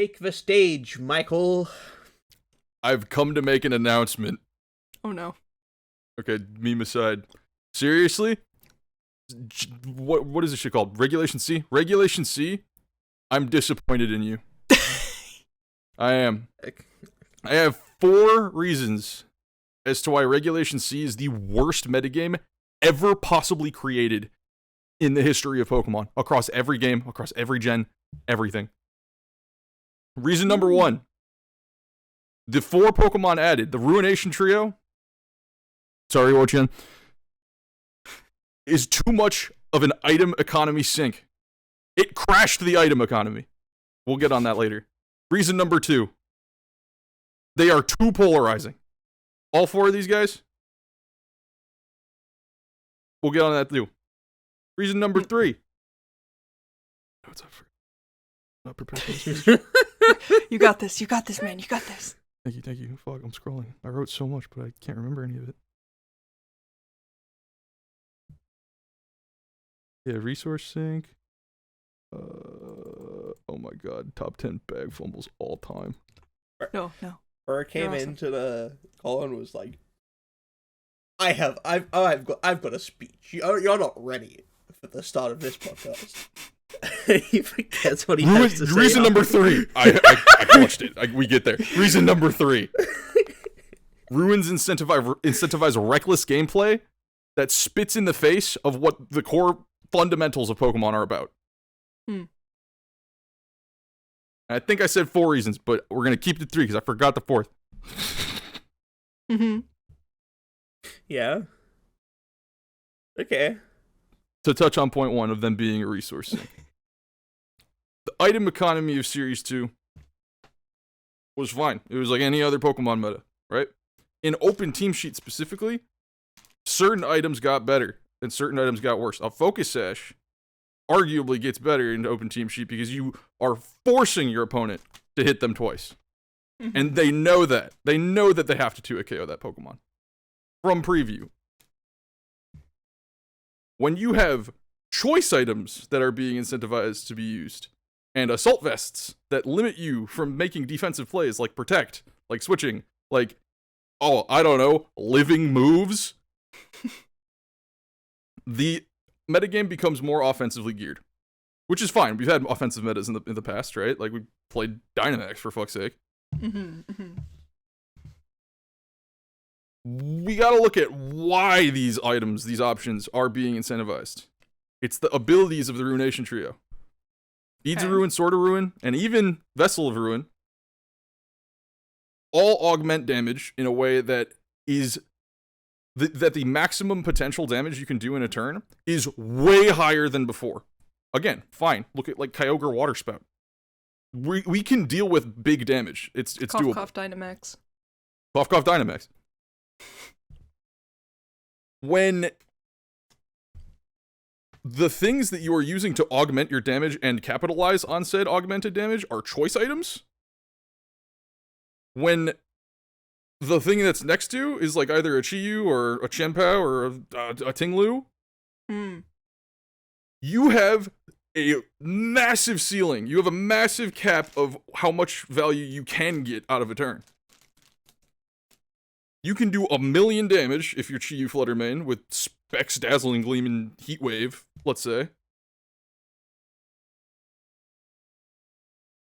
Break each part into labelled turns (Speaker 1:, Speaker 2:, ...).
Speaker 1: Take the stage, Michael.
Speaker 2: I've come to make an announcement.
Speaker 3: Oh no.
Speaker 2: Okay, meme aside. Seriously? What is this shit called? Regulation C? Regulation C? I'm disappointed in you. I am. I have 4 reasons as to why Regulation C is the worst metagame ever possibly created in the history of Pokemon. Across every game, across every gen, everything. Reason number 1. The 4 Pokemon added, the Ruination Trio, sorry, Orchan, is too much of an item economy sink. It crashed the item economy. We'll get on that later. Reason number 2. They are too polarizing. All 4 of these guys. We'll get on that too. Reason number 3. What's up for? Not prepared for this.
Speaker 3: You got this, man, you got this.
Speaker 2: Thank you. Fuck, I'm scrolling. I wrote so much, but I can't remember any of it. Yeah, resource sync. Oh my god, top 10 bag fumbles all time.
Speaker 3: No.
Speaker 1: Burr came
Speaker 3: awesome.
Speaker 1: into the call and was like, I've got a speech. You're not ready for the start of this podcast. He forgets what he has to say.
Speaker 2: Reason number 3. I clutched it. We get there. Reason number 3. Ruins incentivize reckless gameplay that spits in the face of what the core fundamentals of Pokemon are about. I think I said 4 reasons, but we're going to keep it 3 because I forgot the 4th.
Speaker 1: Yeah. Okay.
Speaker 2: To touch on point 1 of them being a resource sink. The item economy of Series 2 was fine. It was like any other Pokemon meta, right? In Open Team Sheet specifically, certain items got better and certain items got worse. A Focus Sash arguably gets better in Open Team Sheet because you are forcing your opponent to hit them twice. And they know that. They know that they have to 2-hit KO that Pokemon. From preview. When you have choice items that are being incentivized to be used, and assault vests that limit you from making defensive plays like protect, like switching, like, oh, I don't know, living moves, the metagame becomes more offensively geared. Which is fine. We've had offensive metas in the past, right? Like, we played Dynamax, for fuck's sake. We gotta look at why these items, these options, are being incentivized. It's the abilities of the Ruination Trio. Beads of Ruin, Sword of Ruin, and even Vessel of Ruin all augment damage in a way that is that the maximum potential damage you can do in a turn is way higher than before. Again, fine. Look at like Kyogre Water Spout. We can deal with big damage. It's doable.
Speaker 3: Cough, Dynamax.
Speaker 2: Cough, Dynamax. When the things that you are using to augment your damage and capitalize on said augmented damage are choice items, when the thing that's next to is like either a Chi-Yu or a Chien-Pao or a Ting-Lu, you have a massive ceiling. You have a massive cap of how much value you can get out of a turn. You can do 1,000,000 damage if you're Chi-Yu Fluttermane with Specs, Dazzling Gleam, and Heat Wave, let's say.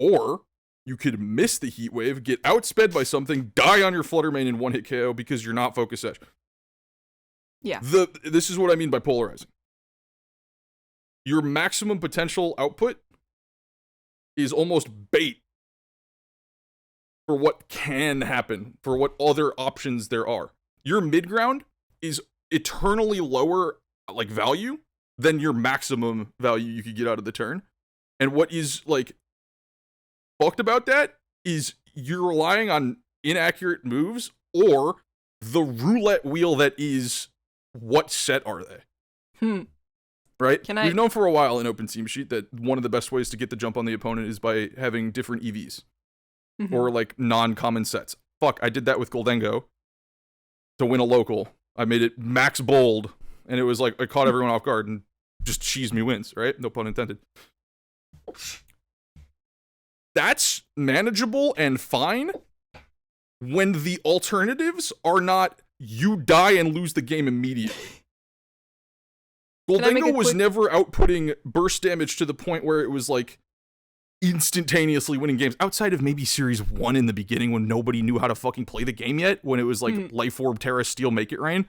Speaker 2: Or you could miss the Heat Wave, get outsped by something, die on your Fluttermane in 1-hit KO because you're not Focus Sash.
Speaker 3: Yeah.
Speaker 2: This is what I mean by polarizing. Your maximum potential output is almost bait for what can happen, for what other options there are. Your mid-ground is eternally lower, like, value than your maximum value you could get out of the turn. And what is, like, fucked about that is you're relying on inaccurate moves or the roulette wheel that is what set are they. Right? We've known for a while in Open Team Sheet that one of the best ways to get the jump on the opponent is by having different EVs. Or, like, non-common sets. Fuck, I did that with Goldengo to win a local. I made it max bold, and it was like, I caught everyone off guard, and just cheese me wins, right? No pun intended. That's manageable and fine when the alternatives are not you die and lose the game immediately. Gholdengo was never outputting burst damage to the point where it was like instantaneously winning games, outside of maybe Series 1 in the beginning when nobody knew how to fucking play the game yet, when it was like Life Orb, Terra, Steel, Make It Rain.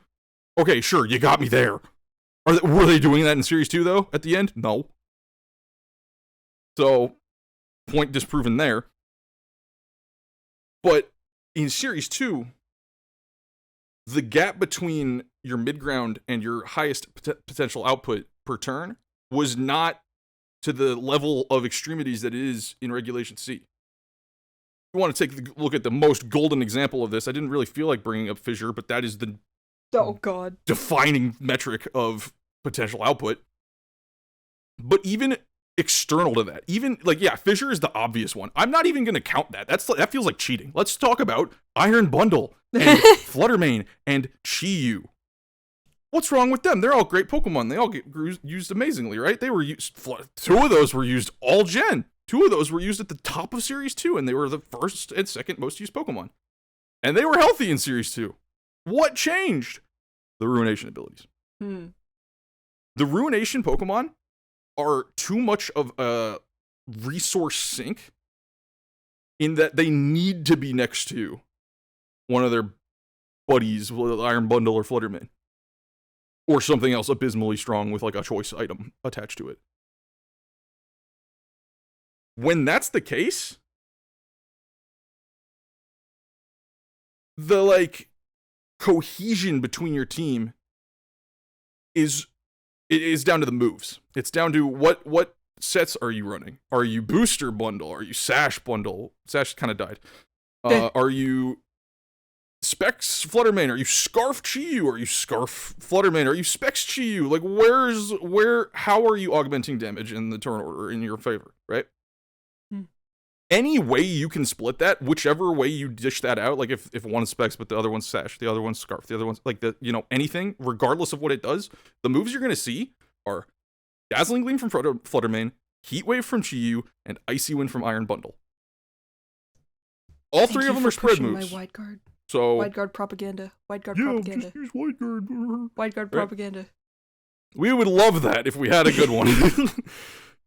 Speaker 2: Okay, sure, you got me there. Were they doing that in Series 2, though, at the end? No. So, point disproven there. But in Series 2, the gap between your mid-ground and your highest potential output per turn was not to the level of extremities that it is in Regulation C. If you want to take a look at the most golden example of this, I didn't really feel like bringing up Fissure, but that is the defining metric of potential output. But even external to that, even like, yeah, Fissure is the obvious one. I'm not even going to count that. That feels like cheating. Let's talk about Iron Bundle and Fluttermane and Chi-Yu. What's wrong with them? They're all great Pokemon. They all get used amazingly, right? They were used. 2 of those were used all gen. 2 of those were used at the top of Series 2, and they were the first and second most used Pokemon. And they were healthy in Series 2. What changed? The Ruination abilities. The Ruination Pokemon are too much of a resource sink in that they need to be next to one of their buddies, Iron Bundle or Fluttermane. Or something else abysmally strong with like a choice item attached to it. When that's the case, the like cohesion between your team is down to the moves. It's down to what sets are you running? Are you Booster Bundle? Are you Sash Bundle? Sash kind of died. Are you Specs Fluttermane? Are you Scarf Chi-Yu? Are you Scarf Fluttermane? Are you Specs Chi-Yu? Like, how are you augmenting damage in the turn order in your favor, right? Any way you can split that, whichever way you dish that out, like if one's Specs but the other one's Sash, the other one's Scarf, the other one's like anything, regardless of what it does, the moves you're gonna see are Dazzling Gleam from Fluttermane, Heat Wave from Chi-Yu, and Icy Wind from Iron Bundle. All 3 of them are spread moves.
Speaker 3: My wide guard.
Speaker 2: So
Speaker 3: wide guard propaganda. Propaganda.
Speaker 2: Just use wide guard.
Speaker 3: Wide guard propaganda.
Speaker 2: We would love that if we had a good one.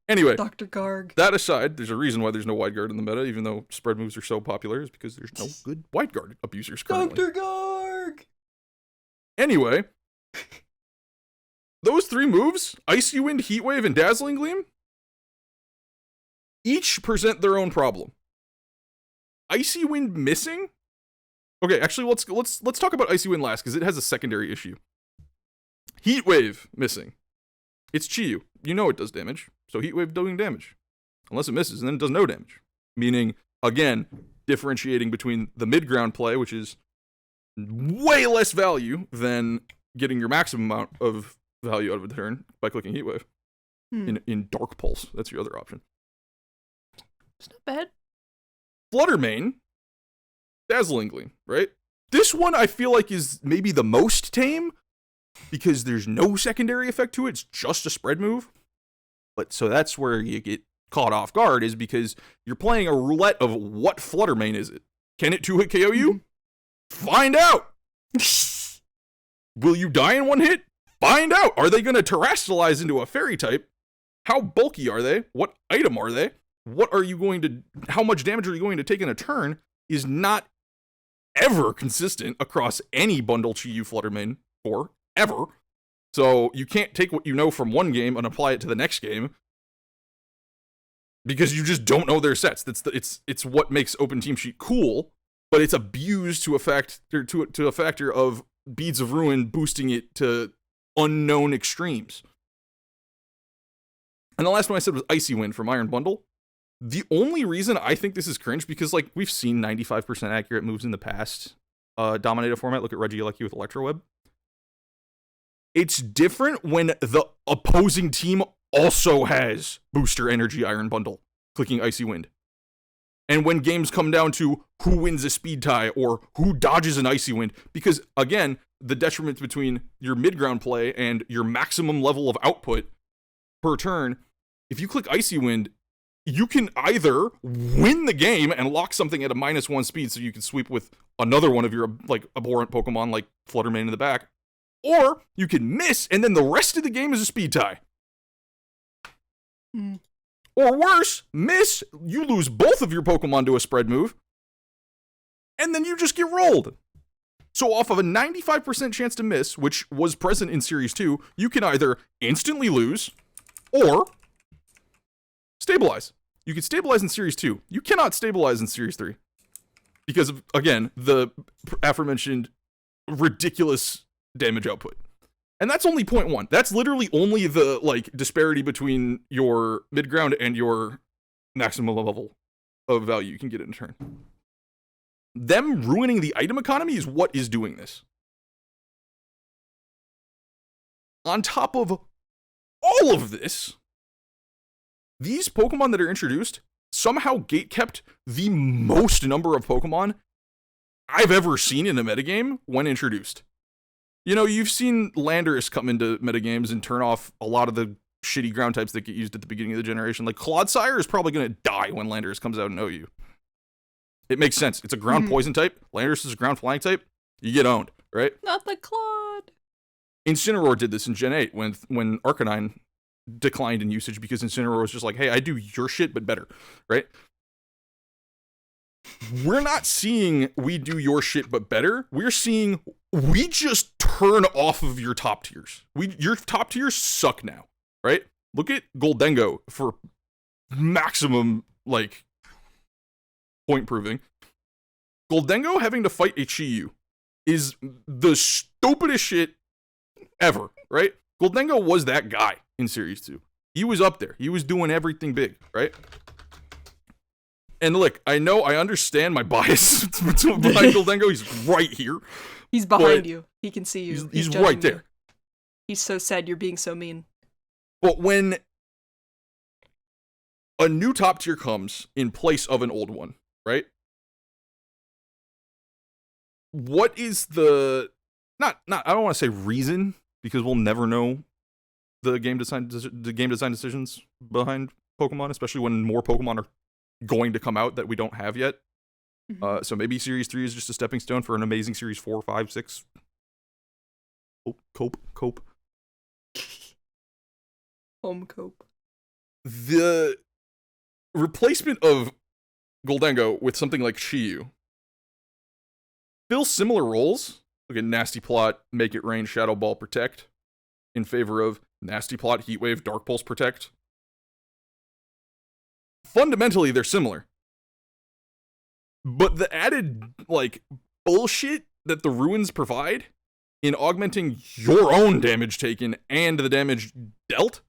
Speaker 2: Anyway,
Speaker 3: Dr. Garg.
Speaker 2: That aside, there's a reason why there's no wide guard in the meta, even though spread moves are so popular, is because there's no good wide guard abusers currently.
Speaker 3: Dr. Garg!
Speaker 2: Anyway, those 3 moves, Icy Wind, Heat Wave, and Dazzling Gleam, each present their own problem. Icy Wind missing? Okay, actually, let's talk about Icy Wind last, because it has a secondary issue. Heat Wave missing. It's Chi-Yu. You know it does damage, so Heat Wave doing damage. Unless it misses, and then it does no damage. Meaning, again, differentiating between the mid-ground play, which is way less value than getting your maximum amount of value out of a turn by clicking Heat Wave. In Dark Pulse, that's your other option.
Speaker 3: It's not bad.
Speaker 2: Fluttermane, Dazzling Gleam, right? This one I feel like is maybe the most tame, because there's no secondary effect to it, it's just a spread move. But so that's where you get caught off guard, is because you're playing a roulette of what Fluttermane is it. Can it 2-hit KO you? Find out! Will you die in 1 hit? Find out! Are they going to terrestrialize into a fairy type? How bulky are they? What item are they? How much damage are you going to take in a turn is not ever consistent across any bundle Chi-Yu Fluttermane for ever. So you can't take what you know from one game and apply it to the next game, because you just don't know their sets. It's what makes Open Team Sheet cool, but it's abused to a factor of Beads of Ruin boosting it to unknown extremes. And the last one I said was Icy Wind from Iron Bundle. The only reason I think this is cringe, because like we've seen 95% accurate moves in the past dominate a format. Look at Regieleki with Electroweb. It's different when the opposing team also has Booster Energy Iron Bundle, clicking Icy Wind. And when games come down to who wins a speed tie or who dodges an Icy Wind, because again, the detriment between your mid-ground play and your maximum level of output per turn, if you click Icy Wind, you can either win the game and lock something at a -1 speed so you can sweep with another one of your like abhorrent Pokemon like Fluttermane in the back, or you can miss and then the rest of the game is a speed tie. Or worse, miss, you lose both of your Pokemon to a spread move, and then you just get rolled. So off of a 95% chance to miss, which was present in Series 2, you can either instantly lose, or stabilize. You can stabilize in Series 2. You cannot stabilize in Series 3. Because of, again, the aforementioned ridiculous damage output. And that's only 0.1. That's literally only the like disparity between your mid-ground and your maximum level of value you can get in a turn. Them ruining the item economy is what is doing this. On top of all of this, these Pokemon that are introduced somehow gatekept the most number of Pokemon I've ever seen in a metagame when introduced. You know, you've seen Landorus come into metagames and turn off a lot of the shitty ground types that get used at the beginning of the generation. Like, Clodsire is probably going to die when Landorus comes out and OU. It makes sense. It's a ground poison type. Landorus is a ground flying type. You get owned, right?
Speaker 3: Not the Claude.
Speaker 2: Incineroar did this in Gen 8 when Arcanine declined in usage because Incineroar was just like, hey, I do your shit, but better, right? We're not seeing we do your shit, but better. We're seeing we just turn off of your top tiers. Your top tiers suck now, right? Look at Goldengo for maximum, like, point proving. Goldengo having to fight a Chi-Yu is the stupidest shit ever, right? Goldengo was that guy in Series 2. He was up there. He was doing everything big, right? And look, I understand my bias behind Goldengo. He's right here.
Speaker 3: He's behind you. He can see you.
Speaker 2: He's right there.
Speaker 3: You. He's so sad you're being so mean.
Speaker 2: But when a new top tier comes in place of an old one, right? What is the not I don't want to say reason, because we'll never know the game design decisions behind Pokemon, especially when more Pokemon are going to come out that we don't have yet. So maybe Series 3 is just a stepping stone for an amazing Series 4, 5, 6. Cope.
Speaker 3: Home cope.
Speaker 2: The replacement of Goldengo with something like Chi-Yu fills similar roles. Look at Nasty Plot, Make It Rain, Shadow Ball, Protect, in favor of Nasty Plot, Heat Wave, Dark Pulse, Protect. Fundamentally, they're similar. But the added, like, bullshit that the ruins provide in augmenting your own damage taken and the damage dealt,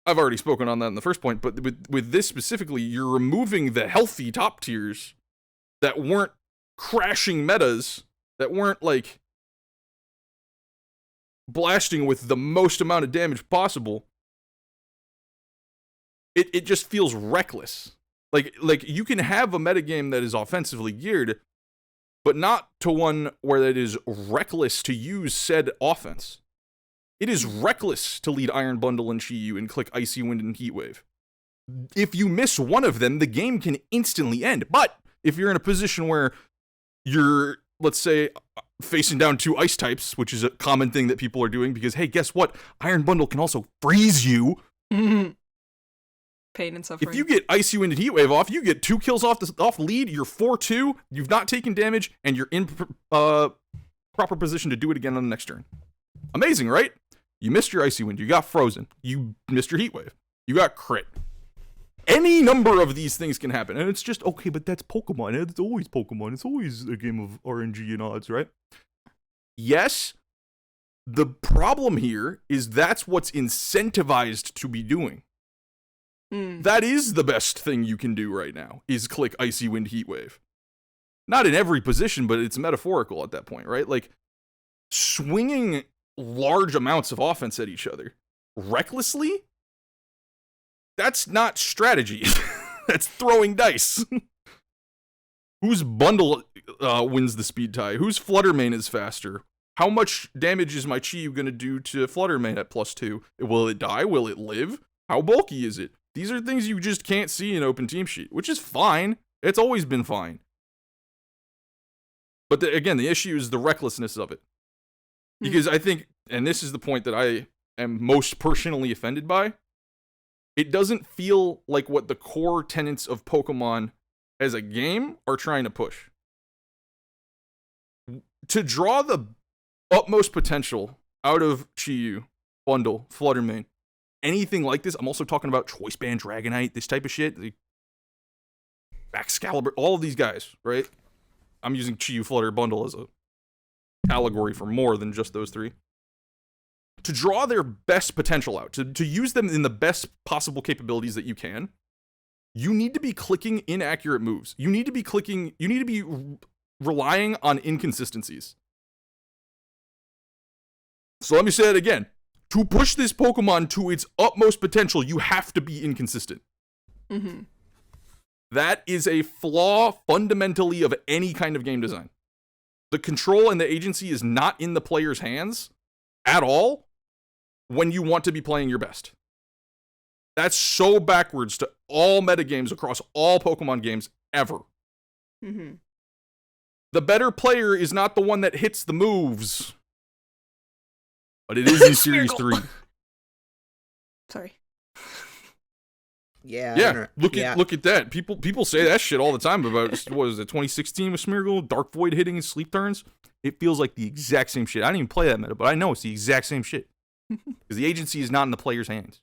Speaker 2: I've already spoken on that in the first point, but with this specifically, you're removing the healthy top tiers that weren't crashing metas, that weren't, like, blasting with the most amount of damage possible. It just feels reckless. Like you can have a metagame that is offensively geared, but not to one where it is reckless to use said offense. It is reckless to lead Iron Bundle and Chi-Yu and click Icy Wind and Heat Wave. If you miss one of them, the game can instantly end. But if you're in a position where you're, let's say, facing down 2 ice types, which is a common thing that people are doing because, hey, guess what? Iron Bundle can also freeze you.
Speaker 3: Pain and suffering.
Speaker 2: If you get Icy Wind and Heat Wave off, you get 2 kills off lead, you're 4-2, you've not taken damage, and you're in proper position to do it again on the next turn. Amazing, right? You missed your Icy Wind, you got frozen, you missed your Heat Wave, you got crit. Any number of these things can happen, and it's just, okay, but that's Pokemon, it's always Pokemon, it's always a game of RNG and odds, right? Yes, the problem here is that's what's incentivized to be doing. That is the best thing you can do right now, is click Icy Wind, Heat Wave. Not in every position, but it's metaphorical at that point, right? Like, swinging large amounts of offense at each other recklessly, that's not strategy. That's throwing dice. Whose bundle wins the speed tie? Whose Fluttermane is faster? How much damage is my Chi-Yu going to do to Fluttermane at +2? Will it die? Will it live? How bulky is it? These are things you just can't see in Open Team Sheet, which is fine. It's always been fine. But again, the issue is the recklessness of it. Because I think, and this is the point that I am most personally offended by, it doesn't feel like what the core tenets of Pokemon as a game are trying to push. To draw the utmost potential out of Chi-Yu, Bundle, Fluttermane, anything like this, I'm also talking about Choice Band, Dragonite, this type of shit, Excalibur, all of these guys, right? I'm using Chi-Yu, Flutter, Bundle as a allegory for more than just those three. To draw their best potential out, to use them in the best possible capabilities that you can, you need to be clicking inaccurate moves. You need to be relying on inconsistencies. So let me say it again. To push this Pokemon to its utmost potential, you have to be inconsistent.
Speaker 3: Mm-hmm.
Speaker 2: That is a flaw fundamentally of any kind of game design. The control and the agency is not in the player's hands at all when you want to be playing your best. That's so backwards to all metagames across all Pokemon games ever.
Speaker 3: Mm-hmm.
Speaker 2: The better player is not the one that hits the moves. But it is in Series 3.
Speaker 3: Sorry.
Speaker 1: Yeah.
Speaker 2: Look at that. People say that shit all the time about, what was it, 2016 with Smeargle, Dark Void hitting in sleep turns. It feels like the exact same shit. I didn't even play that meta, but I know it's the exact same shit. Because the agency is not in the player's hands.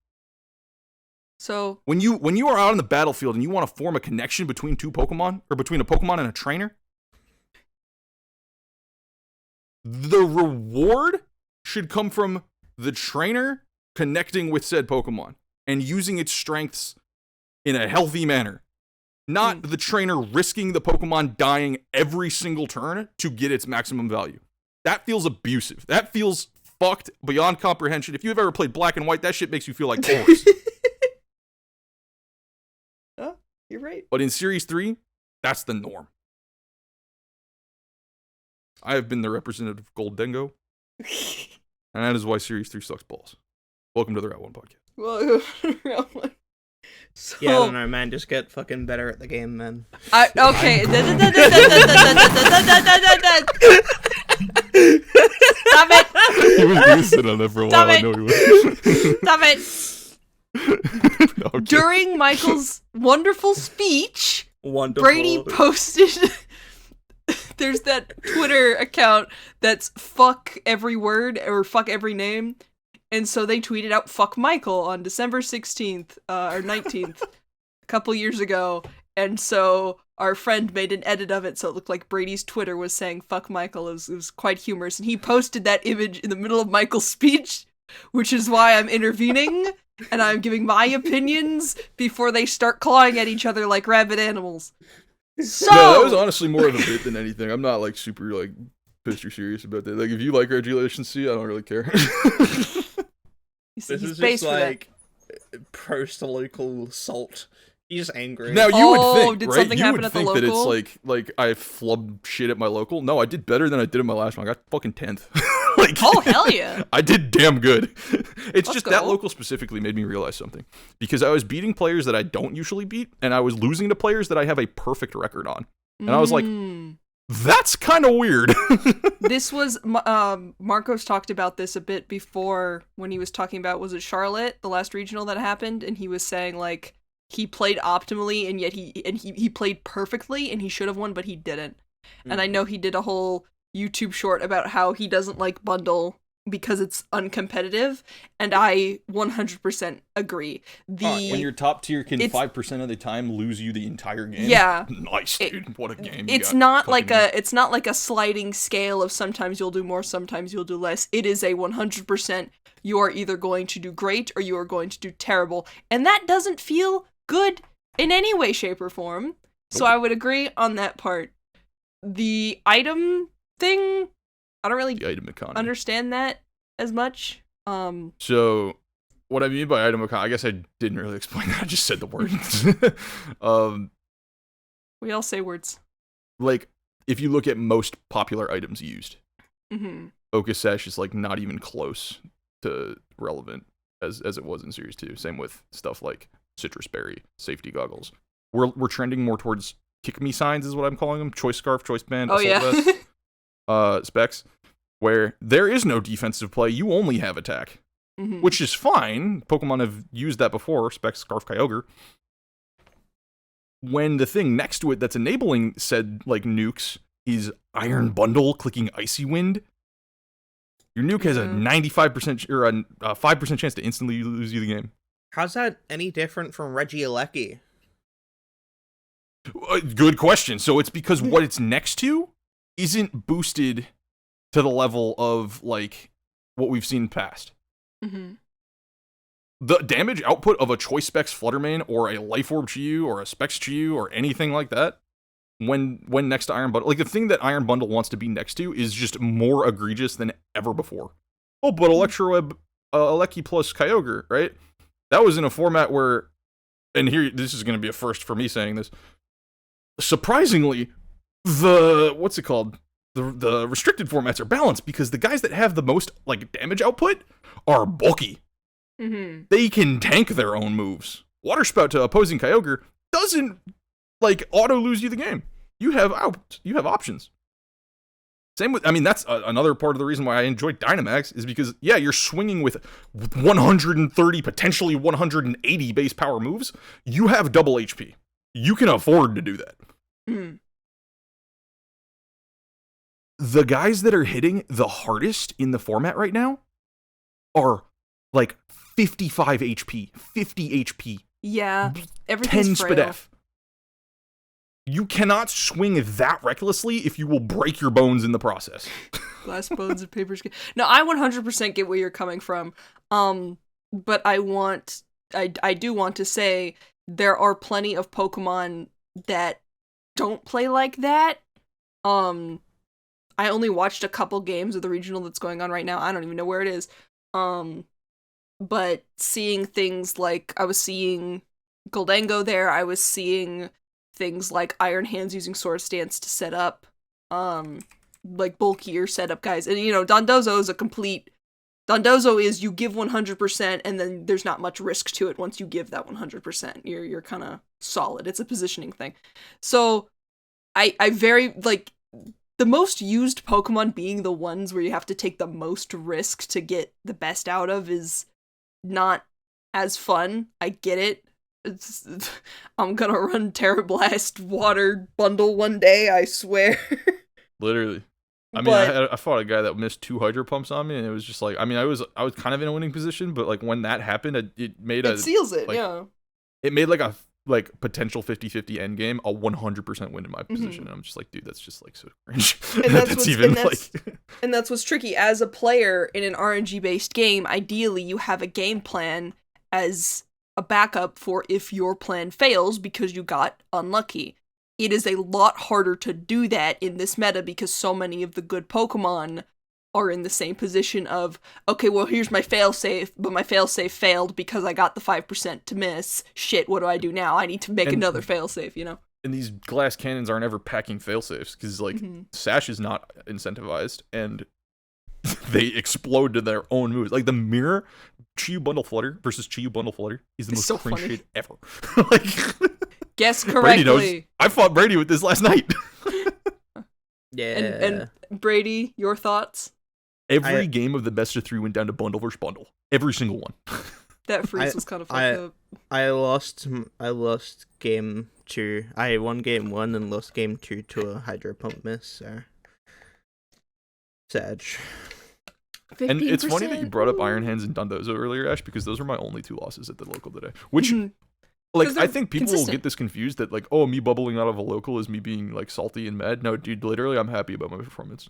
Speaker 3: So
Speaker 2: when you are out on the battlefield and you want to form a connection between two Pokemon, or between a Pokemon and a trainer, the reward should come from the trainer connecting with said Pokemon and using its strengths in a healthy manner. Not the trainer risking the Pokemon dying every single turn to get its maximum value. That feels abusive. That feels fucked beyond comprehension. If you've ever played Black and White, that shit makes you feel like toys.
Speaker 3: Oh, you're right.
Speaker 2: But in Series 3, that's the norm. I have been the representative of Gold Dingo. And that is why Series 3 sucks balls. Welcome to the Route 1 podcast.
Speaker 3: Well, so,
Speaker 1: Yeah, I don't know, man. Just get fucking better at the game, man.
Speaker 3: Okay. Stop it!
Speaker 2: He was going to sit on that for a while. I know he was.
Speaker 3: Stop it!
Speaker 2: Okay.
Speaker 3: During Michael's wonderful speech,
Speaker 1: Wonderful.
Speaker 3: Brady posted... There's that Twitter account that's fuck every word or fuck every name. And so they tweeted out fuck Michael on December 16th or 19th a couple years ago. And so our friend made an edit of it so it looked like Brady's Twitter was saying fuck Michael. It was quite humorous. And he posted that image in the middle of Michael's speech, which is why I'm intervening and I'm giving my opinions before they start clawing at each other like rabid animals. So
Speaker 2: No, that was honestly more of a bit than anything. I'm not like super like pissed or serious about that. Like if you like Regulation C, I don't really care.
Speaker 1: This is
Speaker 3: based
Speaker 1: just
Speaker 3: for
Speaker 1: like post-local salt. He's just angry.
Speaker 2: Now you would think,
Speaker 3: did
Speaker 2: right?
Speaker 3: something
Speaker 2: You
Speaker 3: happen
Speaker 2: would
Speaker 3: at the
Speaker 2: think that it's
Speaker 3: local?
Speaker 2: like I flubbed shit at my local. No, I did better than I did in my last one. I got fucking 10th. Like,
Speaker 3: Oh, hell yeah.
Speaker 2: I did damn good. It's
Speaker 3: Let's
Speaker 2: just that
Speaker 3: go.
Speaker 2: local specifically made me realize something. Because I was beating players that I don't usually beat, and I was losing to players that I have a perfect record on. And I was like, that's kind of weird.
Speaker 3: This was, Marcos talked about this a bit before when he was talking about, was it Charlotte, the last regional that happened? And he was saying, like, he played optimally, and yet he played perfectly, and he should have won, but he didn't. And I know he did a whole YouTube short about how he doesn't like Bundle because it's uncompetitive, and I 100% agree.
Speaker 2: When your top tier can 5% of the time lose you the entire game.
Speaker 3: Yeah.
Speaker 2: Nice, dude. What a game.
Speaker 3: It's not like a sliding scale of sometimes you'll do more, sometimes you'll do less. It is a 100% you are either going to do great or you are going to do terrible. And that doesn't feel good in any way, shape, or form. So I would agree on that part. The item thing, I don't really
Speaker 2: the item economy.
Speaker 3: understand that as much.
Speaker 2: So, what I mean by item economy, I guess I didn't really explain that. I just said the word.
Speaker 3: We all say words.
Speaker 2: Like, if you look at most popular items used,
Speaker 3: Mm-hmm.
Speaker 2: Focus Sash is like not even close to relevant as it was in Series 2. Same with stuff like citrus berry safety goggles. We're trending more towards kick me signs is what I'm calling them. Choice scarf, choice band, assault vest, specs, where there is no defensive play. You only have attack, which is fine. Pokemon have used that before, specs, scarf, Kyogre. When the thing next to it that's enabling said like nukes is Iron Bundle clicking Icy Wind, your nuke has a 95% or a 5% chance to instantly lose you the game.
Speaker 1: How's that any different from Regieleki?
Speaker 2: Good question. So it's because what it's next to isn't boosted to the level of like what we've seen past. The damage output of a Choice Specs Fluttermane or a Life Orb Chiyu or a Specs Chiyu or anything like that, when next to Iron Bundle, like the thing that Iron Bundle wants to be next to is just more egregious than ever before. Oh, but Electroweb, Eleki plus Kyogre, right? That was in a format where, and here, this is going to be a first for me saying this, surprisingly, the restricted formats are balanced because the guys that have the most like damage output are bulky. They can tank their own moves. Water Spout to opposing Kyogre doesn't like auto lose you the game. You have options. Same with, I mean, that's another part of the reason why I enjoy Dynamax is because, yeah, you're swinging with 130, potentially 180 base power moves. You have double HP. You can afford to do that. The guys that are hitting the hardest in the format right now are like 55 HP, 50 HP.
Speaker 3: Yeah, everything's
Speaker 2: 10
Speaker 3: frail.
Speaker 2: SPDF. You cannot swing that recklessly if you will break your bones in the process.
Speaker 3: Glass bones and paper skin. No, I 100% get where you're coming from. But I do want to say there are plenty of Pokemon that don't play like that. I only watched a couple games of the regional that's going on right now. I don't even know where it is. But seeing things like, I was seeing Goldango there, I was seeing things like Iron Hands using Sword Stance to set up, like bulkier setup guys. And, you know, Dondozo is you give 100% and then there's not much risk to it once you give that 100%. You're kind of solid. It's a positioning thing. So, I very, like, the most used Pokemon being the ones where you have to take the most risk to get the best out of is not as fun. I get it. I'm gonna run Terra Blast Water Bundle one day, I swear.
Speaker 2: Literally. I mean, I fought a guy that missed 2 Hydro Pumps on me, and it was just like, I mean, I was kind of in a winning position, but like when that happened, it
Speaker 3: seals it,
Speaker 2: like,
Speaker 3: yeah.
Speaker 2: It made like a potential 50-50 end game a 100% win in my position, and I'm just like, dude, that's just like so cringe.
Speaker 3: And that's what's tricky. As a player in an RNG based game, ideally you have a game plan as a backup for if your plan fails because you got unlucky. It is a lot harder to do that in this meta because so many of the good Pokemon are in the same position of, okay, well, here's my failsafe, but my failsafe failed because I got the 5% to miss. Shit, what do I do now? I need to make another failsafe, you know?
Speaker 2: And these glass cannons aren't ever packing failsafes because, like, Sash is not incentivized, and they explode to their own moves. Like, the mirror Chiyu Bundle Flutter versus Chiyu Bundle Flutter is the most cringe shit ever. Like,
Speaker 3: guess correctly.
Speaker 2: Brady knows. I fought Brady with this last night.
Speaker 1: Yeah.
Speaker 3: And Brady, your thoughts?
Speaker 2: Every game of the best of 3 went down to bundle versus bundle. Every single one.
Speaker 3: That freeze was kind of fucked up.
Speaker 1: I lost game 2. I won game 1 and lost game 2 to a Hydro Pump miss, so sad.
Speaker 3: 15%.
Speaker 2: And it's funny that you brought up Iron Hands and Dondozo earlier, Ash, because those were my only 2 losses at the local today. Which, like, I think people will get this confused that, like, oh, me bubbling out of a local is me being, like, salty and mad. No, dude, literally, I'm happy about my performance.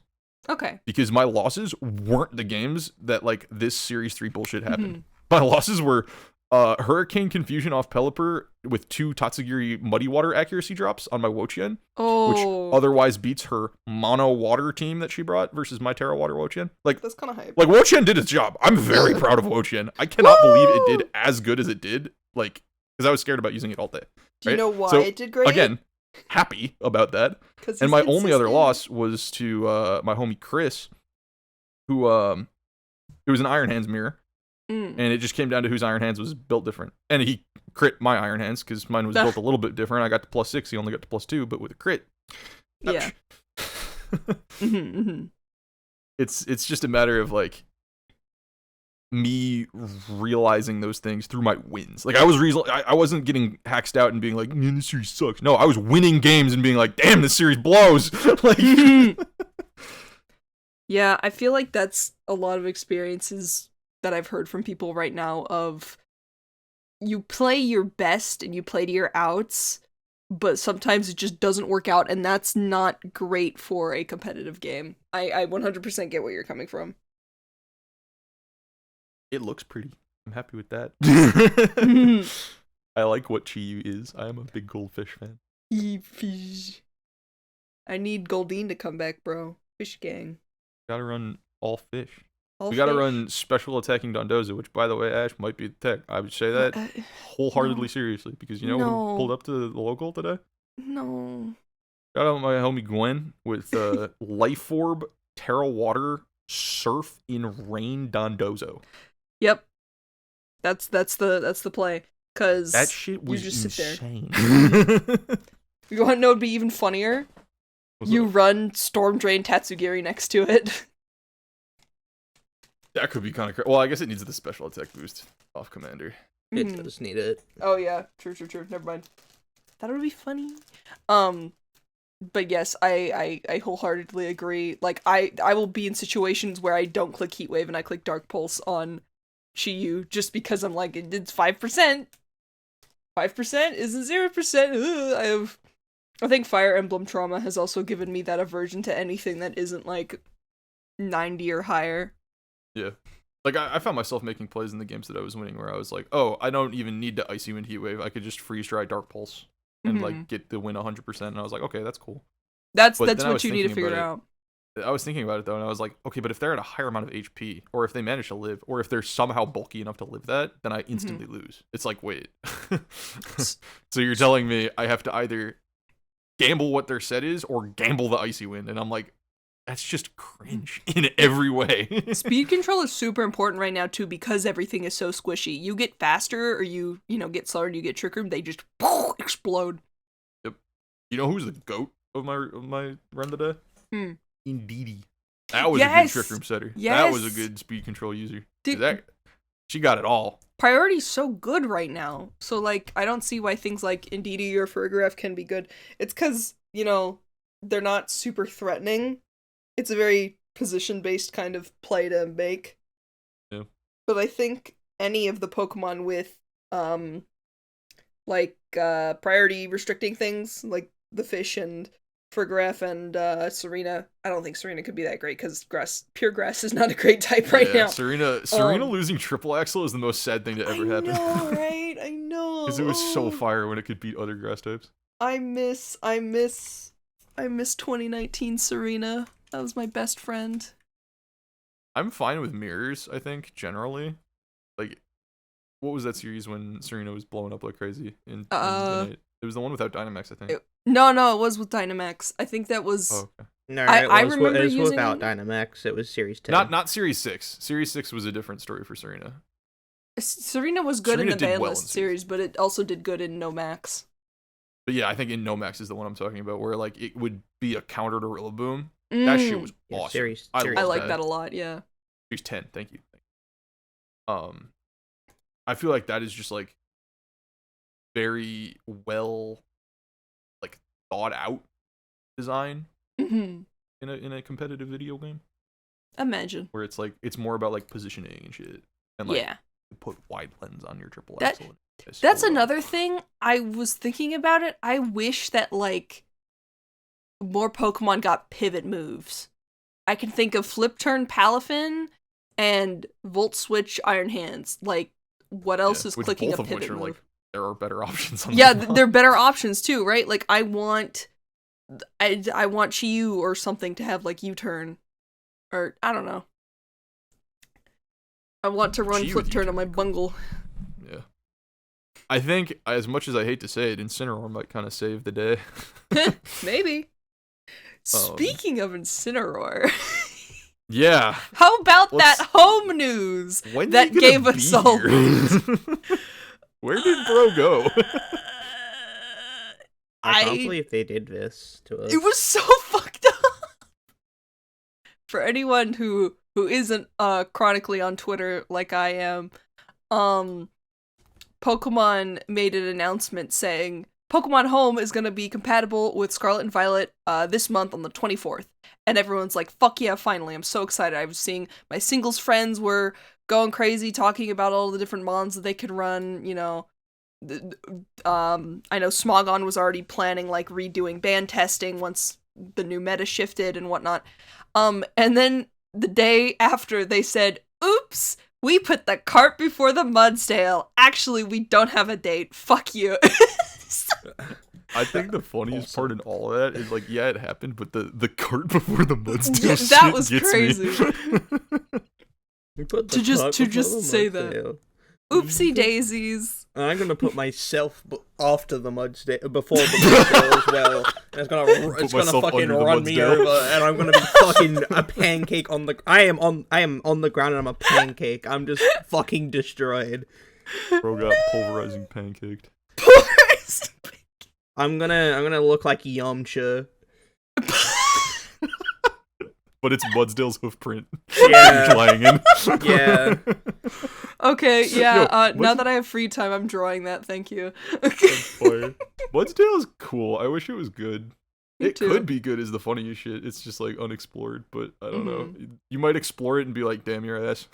Speaker 3: Okay.
Speaker 2: Because my losses weren't the games that, like, this Series 3 bullshit happened. My losses were Hurricane Confusion off Pelipper with 2 Tatsugiri Muddy Water accuracy drops on my Wochien, which otherwise beats her mono water team that she brought versus my Terra Water Wochien. Like,
Speaker 3: that's kind of hype.
Speaker 2: Like, Wochien did its job. I'm very proud of Wochien. I cannot believe it did as good as it did, like, because I was scared about using it all day. Right?
Speaker 3: Do you know why it did great?
Speaker 2: Again, happy about that. And my only other loss was to my homie Chris, who it was an Iron Hands mirror. And it just came down to whose Iron Hands was built different. And he crit my Iron Hands because mine was built a little bit different. I got to +6, he only got to +2, but with a crit.
Speaker 3: Yeah.
Speaker 2: It's just a matter of like me realizing those things through my wins. Like I wasn't getting hacked out and being like, man, this series sucks. No, I was winning games and being like, damn, this series blows. Like,
Speaker 3: yeah, I feel like that's a lot of experiences that I've heard from people right now of you play your best and you play to your outs, but sometimes it just doesn't work out, and that's not great for a competitive game. I 100% get where you're coming from.
Speaker 2: it looks pretty. I'm happy with that. I like what Chiyu is. I am a big goldfish fan.
Speaker 3: Fish. I need Goldine to come back, bro. Fish gang.
Speaker 2: Gotta run all fish.
Speaker 3: All
Speaker 2: We gotta
Speaker 3: fish.
Speaker 2: run special attacking Dondozo, which, by the way, Ash, might be the tech. I would say that wholeheartedly seriously, because you know who pulled up to the local today?
Speaker 3: No.
Speaker 2: Shout out my homie Gwen with Life Orb, Terra Water, Surf in Rain Dondozo.
Speaker 3: Yep. That's the play. Cause
Speaker 2: That shit was
Speaker 3: you just sit
Speaker 2: insane.
Speaker 3: you want to know what'd be even funnier? You run Storm Drain Tatsugiri next to it.
Speaker 2: That could be kind of crazy. Well, I guess it needs the special attack boost off Commander.
Speaker 1: It does need it.
Speaker 3: Oh yeah, true. Never mind. That would be funny. But yes, I wholeheartedly agree. Like I will be in situations where I don't click Heatwave and I click Dark Pulse on Chiyu just because I'm like, it's 5%. 5% isn't 0%. I think Fire Emblem trauma has also given me that aversion to anything that isn't like 90 or higher.
Speaker 2: Yeah. Like, I found myself making plays in the games that I was winning where I was like, oh, I don't even need to Icy Wind Heatwave. I could just freeze dry Dark Pulse and, like, get the win 100%. And I was like, okay, that's cool.
Speaker 3: That's
Speaker 2: But then I
Speaker 3: what
Speaker 2: was
Speaker 3: you need to
Speaker 2: thinking
Speaker 3: figure
Speaker 2: about
Speaker 3: out.
Speaker 2: I was thinking about it, though, and I was like, okay, but if they're at a higher amount of HP, or if they manage to live, or if they're somehow bulky enough to live that, then I instantly lose. It's like, wait. So you're telling me I have to either gamble what their set is, or gamble the Icy Wind, and I'm like, that's just cringe in every way.
Speaker 3: Speed control is super important right now too because everything is so squishy. You get faster or you get slower and you get triggered, they just explode.
Speaker 2: Yep. You know who's the GOAT of my run today? Indeedy. That was a good trick room setter.
Speaker 3: Yes.
Speaker 2: That was a good speed control user.
Speaker 3: Dude,
Speaker 2: She got it all.
Speaker 3: Priority's so good right now. So like I don't see why things like Indeedee or Fergraf can be good. It's cause, they're not super threatening. It's a very position-based kind of play to make.
Speaker 2: Yeah.
Speaker 3: But I think any of the Pokemon with, priority restricting things, like the fish and Fergraf and Serena. I don't think Serena could be that great, because pure grass is not a great type right now.
Speaker 2: Serena losing Triple Axle is the most sad thing to ever happen.
Speaker 3: I know, right? I know.
Speaker 2: Because it was so fire when it could beat other grass types.
Speaker 3: I miss 2019 Serena. That was my best friend.
Speaker 2: I'm fine with mirrors, I think, generally. Like, what was that series when Serena was blowing up like crazy? In the night? It was the one without Dynamax, I think.
Speaker 3: No, it was with Dynamax. I think that was...
Speaker 2: Oh, okay.
Speaker 1: No,
Speaker 3: I
Speaker 1: it was
Speaker 3: remember using...
Speaker 1: without Dynamax. It was Series 10.
Speaker 2: Not Series 6. Series 6 was a different story for Serena.
Speaker 3: Serena was good
Speaker 2: Serena
Speaker 3: in the
Speaker 2: did well
Speaker 3: Bandless
Speaker 2: in
Speaker 3: series, but it also did good in No Max.
Speaker 2: But yeah, I think in No Max is the one I'm talking about, where like it would be a counter to Rillaboom. That shit was awesome.
Speaker 1: Series
Speaker 3: I like that a lot, yeah.
Speaker 2: Series 10, thank you. I feel like that is just like very well like thought out design in a competitive video game.
Speaker 3: Imagine.
Speaker 2: Where it's like it's more about like positioning and shit. And like put wide lens on your triple axle.
Speaker 3: That's another thing. I was thinking about it. I wish that like more Pokemon got pivot moves. I can think of Flip Turn Palafin and Volt Switch Iron Hands. Like, what else is clicking a pivot move?
Speaker 2: Like, there are better options on
Speaker 3: they're better options too, right? Like, I want Chiyu or something to have like U-turn, or I don't know. I want to run Flip Turn on my Bungle.
Speaker 2: Yeah. I think, as much as I hate to say it, Incineroar might kind of save the day.
Speaker 3: Maybe. Speaking of Incineroar,
Speaker 2: Yeah.
Speaker 3: How about
Speaker 2: Let's-
Speaker 3: that home news
Speaker 2: When's
Speaker 3: that
Speaker 2: he gonna
Speaker 3: gave us
Speaker 2: be
Speaker 3: all?
Speaker 2: here? Where did bro go?
Speaker 1: I can't believe they did this to us.
Speaker 3: It was so fucked up. For anyone who isn't chronically on Twitter like I am, Pokemon made an announcement saying Pokemon Home is going to be compatible with Scarlet and Violet this month on the 24th. And everyone's like, fuck yeah, finally. I'm so excited. I was seeing my singles friends were going crazy talking about all the different mons that they could run, you know. I know Smogon was already planning like redoing band testing once the new meta shifted and whatnot. And then the day after they said, oops, we put the cart before the Mudsdale. Actually, we don't have a date. Fuck you.
Speaker 2: I think the funniest part in all of that is like, yeah, it happened, but the cart before the Mudsdale
Speaker 3: Yeah,
Speaker 2: shit
Speaker 3: that was
Speaker 2: gets
Speaker 3: crazy.
Speaker 1: We put
Speaker 3: To just
Speaker 1: cart before the
Speaker 3: say that.
Speaker 1: Mudsdale.
Speaker 3: Oopsie daisies.
Speaker 1: I'm gonna put myself after the Mudsdale, before the Mudsdale as well. And it's gonna
Speaker 2: myself
Speaker 1: fucking
Speaker 2: under the
Speaker 1: run me
Speaker 2: Mudsdale.
Speaker 1: over, and I'm gonna be fucking a pancake on the. I am on the ground, and I'm a pancake. I'm just fucking destroyed.
Speaker 2: Bro got pulverizing pancaked.
Speaker 1: I'm gonna look like Yamcha.
Speaker 2: But it's Mudsdale's hoof print.
Speaker 1: Yeah.
Speaker 2: Lying in.
Speaker 1: Yeah.
Speaker 3: Okay, yeah,
Speaker 2: Yo,
Speaker 3: now that I have free time, I'm drawing that, thank you.
Speaker 2: Fire. Mudsdale is cool. I wish it was good.
Speaker 3: Me
Speaker 2: It
Speaker 3: too.
Speaker 2: could be good is the funniest shit. It's just like unexplored, but I don't know.
Speaker 3: Mm-hmm.
Speaker 2: You might explore it and be like, damn your ass.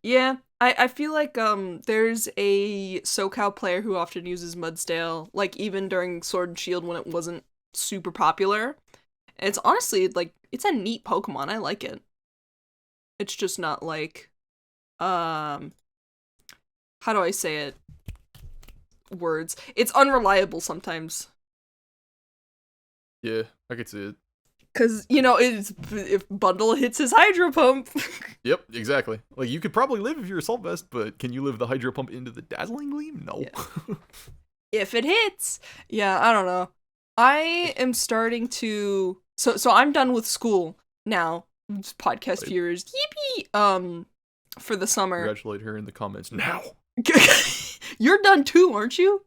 Speaker 3: Yeah, I feel like there's a SoCal player who often uses Mudsdale, like even during Sword and Shield when it wasn't super popular. And it's honestly like it's a neat Pokemon. I like it. It's just not like how do I say it? Words. It's unreliable sometimes.
Speaker 2: Yeah, I could see it.
Speaker 3: Cause you know it's if Bundle hits his Hydro Pump.
Speaker 2: Yep, exactly. Like you could probably live if you're a Salt Vest, but can you live the Hydro Pump into the Dazzling Gleam? No.
Speaker 3: Yeah. If it hits. Yeah, I don't know. I am starting to so I'm done with school now. Podcast
Speaker 2: Right.
Speaker 3: viewers. Yippee! For the summer.
Speaker 2: Congratulate her in the comments now.
Speaker 3: You're done too, aren't you?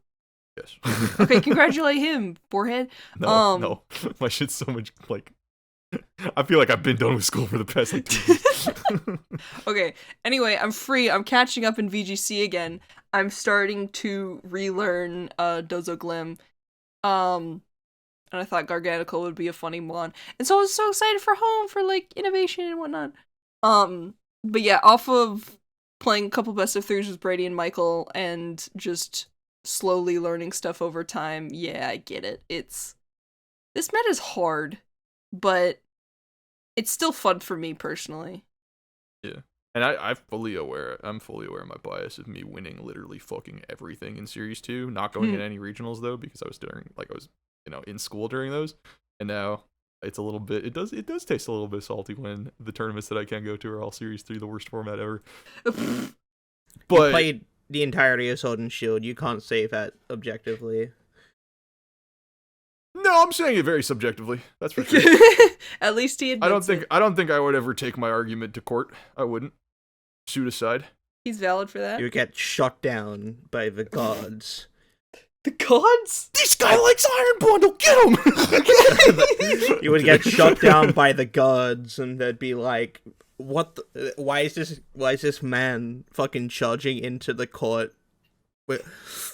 Speaker 2: Yes.
Speaker 3: Okay, congratulate him, forehead.
Speaker 2: No, no. My shit's so much like. I feel like I've been done with school for the past like 2 years.
Speaker 3: Okay, anyway, I'm free. I'm catching up in VGC again. I'm starting to relearn Dozo Glim. And I thought Gargantical would be a funny mon. And so I was so excited for home for like innovation and whatnot. But yeah, off of playing a couple best of threes with Brady and Michael and just slowly learning stuff over time, yeah, I get it. This meta's hard, but it's still fun for me personally.
Speaker 2: Yeah. And I'm fully aware of my bias of me winning literally fucking everything in Series 2, not going in any regionals though, because I was in school during those. And now it's a little bit it does taste a little bit salty when the tournaments that I can go to are all Series 3, the worst format ever.
Speaker 1: You
Speaker 2: But
Speaker 1: played the entirety of Sword and Shield. You can't say that objectively.
Speaker 2: no, I'm saying it very subjectively. That's for sure.
Speaker 3: At least he admits
Speaker 2: I don't think I would ever take my argument to court. I wouldn't. Suit aside.
Speaker 3: he's valid for that.
Speaker 1: You get shot down by the gods.
Speaker 3: The gods?
Speaker 2: This guy likes Iron Bundle. Get him.
Speaker 1: You would get shot down by the gods, and they'd be like, "What? Why is this man fucking charging into the court? Wait,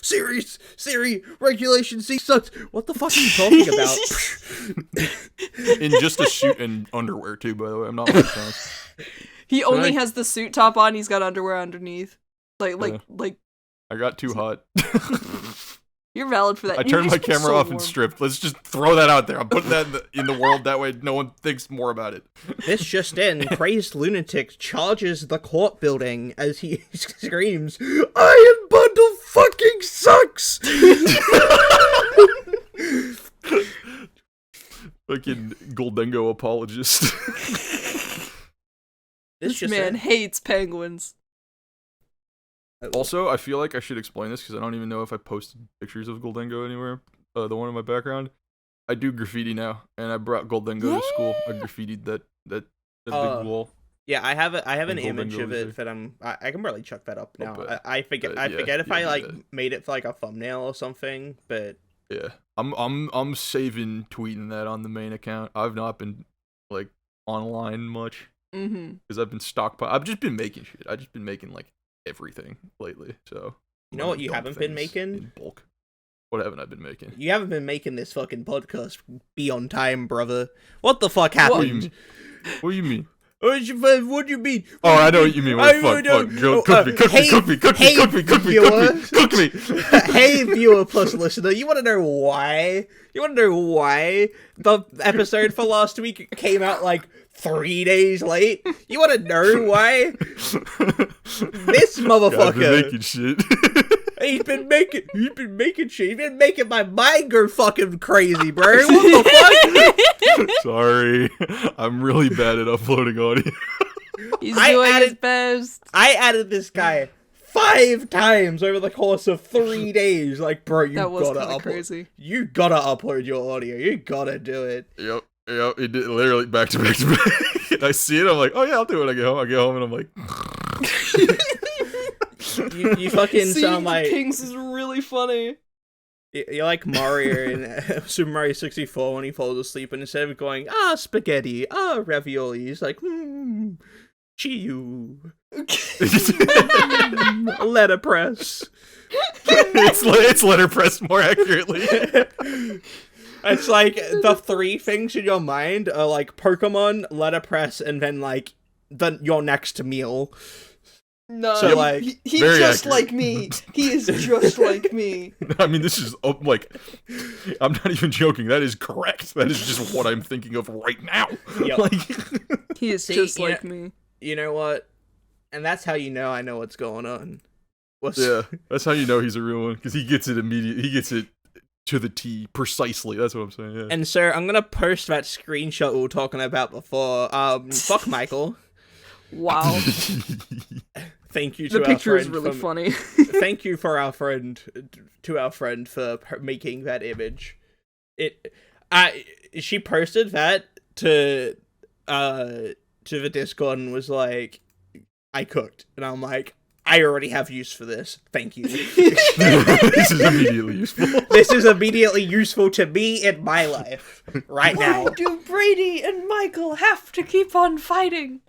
Speaker 1: Siri, Regulation C sucks. What the fuck are you talking about?"
Speaker 2: In just a suit and underwear too, by the way. I'm not like that.
Speaker 3: He only
Speaker 2: I-
Speaker 3: has the suit top on, he's got underwear underneath. Like
Speaker 2: I got too hot.
Speaker 3: you're valid for that.
Speaker 2: I
Speaker 3: You
Speaker 2: turned my
Speaker 3: just been
Speaker 2: camera
Speaker 3: so
Speaker 2: off and
Speaker 3: warm.
Speaker 2: stripped. Let's just throw that out there. I'm putting that in the world. That way no one thinks more about it.
Speaker 1: This just in: crazed lunatic charges the court building as he screams, "Iron Bundle fucking sucks!"
Speaker 2: Fucking Goldengo apologist.
Speaker 3: This man hates penguins.
Speaker 2: Also, I feel like I should explain this because I don't even know if I posted pictures of Goldengo anywhere. The one in my background. I do graffiti now, and I brought Goldengo to school. I graffitied that The big wall.
Speaker 1: Yeah, I have an
Speaker 2: Bingo,
Speaker 1: image
Speaker 2: bingo,
Speaker 1: of
Speaker 2: is
Speaker 1: it that I can probably chuck that up now.
Speaker 2: bet.
Speaker 1: I forget
Speaker 2: Yeah,
Speaker 1: if I
Speaker 2: do
Speaker 1: like
Speaker 2: that.
Speaker 1: made it for like a thumbnail or something, but
Speaker 2: Yeah, I'm saving tweeting that on the main account. I've not been like online much because I've been stockpiling. I've just been making shit. I've just been making like everything lately. So
Speaker 1: you know what you haven't been making?
Speaker 2: In bulk. What haven't I been making?
Speaker 1: You haven't been making this fucking podcast be on time, brother. What the fuck happened?
Speaker 2: What do you mean?
Speaker 1: What do you mean?
Speaker 2: Oh, I know what you mean. What the fuck? Cook me.
Speaker 1: Hey, viewer plus listener, you want to know why? The episode for last week came out like 3 days late? You want to know why? This motherfucker.
Speaker 2: Been making shit.
Speaker 1: He's been making shit. He's been making my mind go fucking crazy, bro. What the fuck?
Speaker 2: Sorry. I'm really bad at uploading audio.
Speaker 3: He's doing his best.
Speaker 1: I added this guy 5 times over the course of 3 days. Like, bro, you gotta upload.
Speaker 3: Crazy.
Speaker 1: You gotta upload your audio. You gotta do it.
Speaker 2: Yep. It did literally back to back to back. I see it. I'm like, oh yeah, I'll do it when I get home. I get home and I'm like.
Speaker 1: You fucking sound like
Speaker 3: Kings is really funny.
Speaker 1: You're like Mario in Super Mario 64 when he falls asleep, and instead of going spaghetti, ravioli, he's like Chiyu. Letterpress.
Speaker 2: It's letterpress more accurately.
Speaker 1: It's like the 3 things in your mind are like Pokemon, letterpress, and then like your next meal.
Speaker 3: No,
Speaker 1: so, like,
Speaker 3: he's just
Speaker 2: accurate.
Speaker 3: like me. He is just like me.
Speaker 2: I mean, this is like, I'm not even joking. That is correct. That is just what I'm thinking of right now.
Speaker 1: Yep.
Speaker 2: Like,
Speaker 3: he is just like me.
Speaker 1: You know what? And that's how you know I know what's going on.
Speaker 2: Yeah, that's how you know he's a real one, because he gets it immediately. He gets it to the T precisely. That's what I'm saying. Yeah.
Speaker 1: And sir, I'm gonna post that screenshot we were talking about before. Fuck Michael.
Speaker 3: Wow.
Speaker 1: Thank you to
Speaker 3: the
Speaker 1: our
Speaker 3: picture
Speaker 1: friend
Speaker 3: is really funny.
Speaker 1: Thank you for our friend for making that image. She posted that to the Discord and was like, I cooked, and I'm like, I already have use for this. Thank you.
Speaker 2: This is immediately useful.
Speaker 1: This is immediately useful to me in my life right now.
Speaker 3: Why do Brady and Michael have to keep on fighting?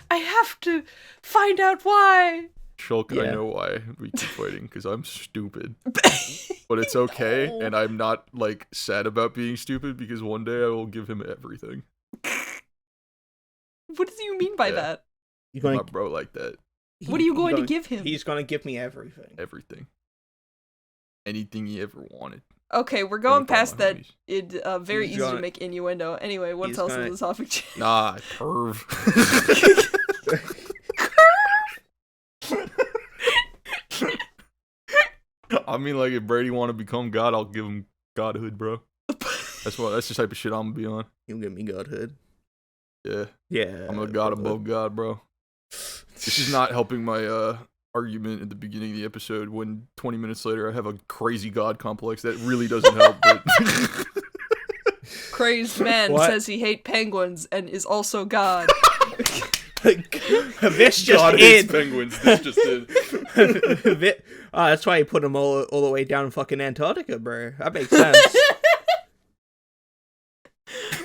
Speaker 3: I have to find out why.
Speaker 2: Shulk,
Speaker 1: Yeah.
Speaker 2: I know why we keep fighting, because I'm stupid. But it's okay, and I'm not, like, sad about being stupid, because one day I will give him everything.
Speaker 3: What do you mean by that?
Speaker 1: You're gonna,
Speaker 2: My bro like that.
Speaker 3: What are you going to give him?
Speaker 1: He's gonna give me everything.
Speaker 2: Everything. Anything he ever wanted.
Speaker 3: Okay, we're going
Speaker 2: Don't
Speaker 3: past
Speaker 2: call my
Speaker 3: that.
Speaker 2: homies.
Speaker 3: It's very
Speaker 1: He's
Speaker 3: easy to
Speaker 1: gonna-
Speaker 3: make innuendo. Anyway, what's
Speaker 1: he's
Speaker 3: else
Speaker 1: gonna-
Speaker 3: in the topic change?
Speaker 2: Nah, perv. I mean, like, if Brady want to become God, I'll give him godhood, bro. That's the type of shit I'm gonna be on.
Speaker 1: You'll give me godhood.
Speaker 2: Yeah,
Speaker 1: Yeah.
Speaker 2: I'm a god above God, bro. This is not helping my argument at the beginning of the episode when 20 minutes later I have a crazy god complex. That really doesn't help. But
Speaker 3: Crazed man
Speaker 1: What?
Speaker 3: says he hates penguins and is also God.
Speaker 1: This just
Speaker 2: God hates
Speaker 1: in.
Speaker 2: penguins. This just in.
Speaker 1: That's why you put them all the way down in fucking Antarctica, bro. That makes sense.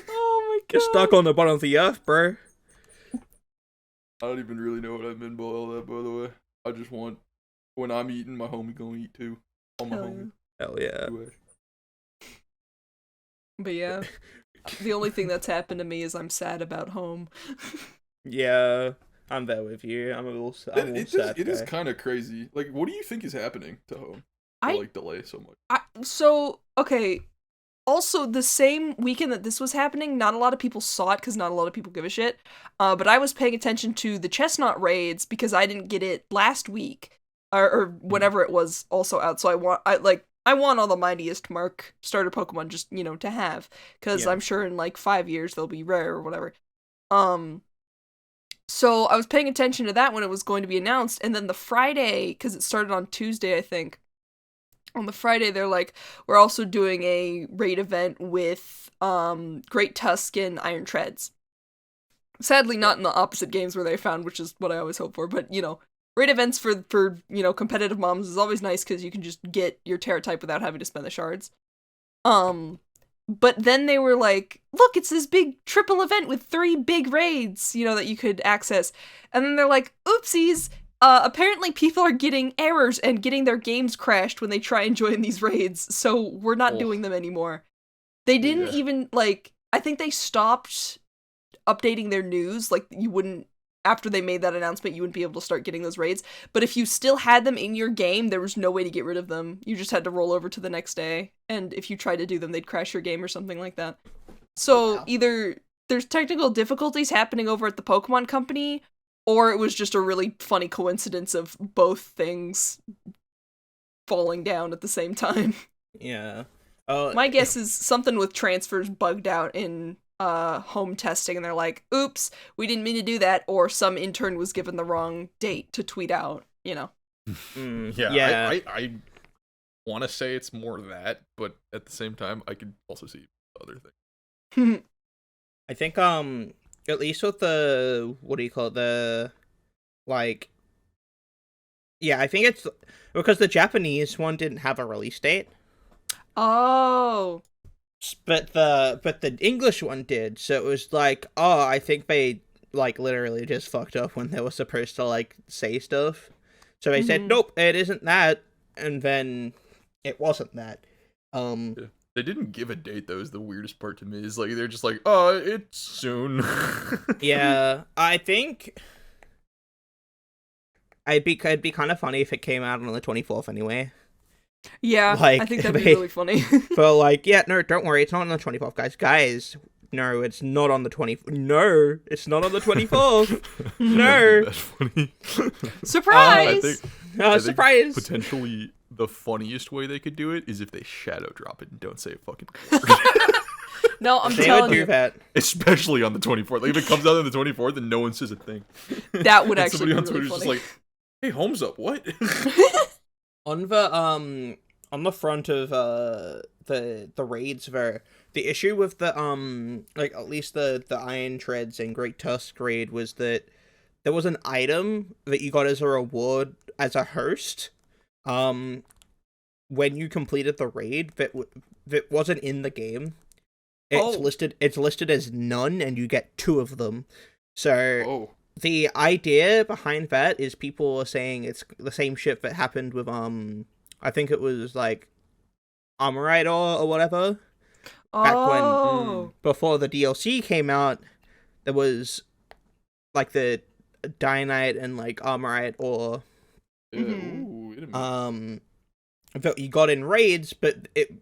Speaker 3: Oh my god.
Speaker 1: You're stuck on the bottom of the earth, bro.
Speaker 2: I don't even really know what I meant by all that, by the way. I just want, when I'm eating, my homie gonna eat too. All my
Speaker 3: Hell
Speaker 2: homie.
Speaker 1: Hell yeah.
Speaker 2: Anyway.
Speaker 3: But yeah, the only thing that's happened to me is I'm sad about home.
Speaker 1: Yeah, I'm there with you. I'm a little sad.
Speaker 2: It is kind of crazy. Like, what do you think is happening to home?
Speaker 3: I-
Speaker 2: To, like, delay so much.
Speaker 3: Okay. Also, the same weekend that this was happening, not a lot of people saw it because not a lot of people give a shit. But I was paying attention to the Chestnut raids because I didn't get it last week or whenever it was also out. So I want all the mightiest mark starter Pokemon just, to have, because
Speaker 1: Yeah.
Speaker 3: I'm sure in like 5 years they'll be rare or whatever. So I was paying attention to that when it was going to be announced, and then the Friday, because it started on Tuesday, I think. On the Friday, they're like, we're also doing a raid event with Great Tusk and Iron Treads. Sadly, not in the opposite games where they found, which is what I always hope for. But raid events for competitive moms is always nice because you can just get your Terra type without having to spend the shards. But then they were like, look, it's this big triple event with 3 big raids, that you could access. And then they're like, oopsies. Apparently people are getting errors and getting their games crashed when they try and join these raids, so we're not doing them anymore. They didn't even, I think they stopped updating their news, you wouldn't, after they made that announcement, you wouldn't be able to start getting those raids, but if you still had them in your game, there was no way to get rid of them. You just had to roll over to the next day, and if you tried to do them, they'd crash your game or something like that. So, either there's technical difficulties happening over at the Pokemon Company, or it was just a really funny coincidence of both things falling down at the same time.
Speaker 1: Yeah.
Speaker 3: My guess is something with transfers bugged out in home testing, and they're like, oops, we didn't mean to do that, or some intern was given the wrong date to tweet out,
Speaker 2: Yeah. I want to say it's more that, but at the same time, I could also see other things.
Speaker 1: I think, at least with the, I think it's because the Japanese one didn't have a release date.
Speaker 3: Oh.
Speaker 1: But the English one did, so it was like, I think they, literally just fucked up when they were supposed to, say stuff. So they said, nope, it isn't that, and then it wasn't that.
Speaker 2: Yeah. They didn't give a date, though, is the weirdest part to me, is, they're just like, oh, it's soon.
Speaker 1: Yeah, I think it'd be kind of funny if it came out on the 24th anyway.
Speaker 3: Yeah, I think that'd be really funny.
Speaker 1: But, yeah, no, don't worry, it's not on the 24th, guys. No, it's not on the 24th. No, it's not on the 24th. No.
Speaker 2: That's funny.
Speaker 3: Surprise!
Speaker 2: I
Speaker 1: surprise!
Speaker 2: think potentially the funniest way they could do it is if they shadow drop it and don't say a fucking word.
Speaker 3: No, I'm
Speaker 1: they
Speaker 3: telling
Speaker 1: would do
Speaker 3: you.
Speaker 1: that.
Speaker 2: Especially on the 24th. If it comes out on the 24th and no one says a thing.
Speaker 3: That would actually be
Speaker 2: somebody on
Speaker 3: really
Speaker 2: Twitter's
Speaker 3: funny.
Speaker 2: just like, hey, home's up, what?
Speaker 1: On the front of the raids the issue with the at least the Iron Treads and Great Tusk raid was that there was an item that you got as a reward as a host when you completed the raid that wasn't in the game. It's listed as none, and you get 2 of them. So the idea behind that is people are saying it's the same shit that happened with I think it was Armorite or whatever. Back when before the DLC came out, there was the Dynite and Armorite or that you got in raids, but it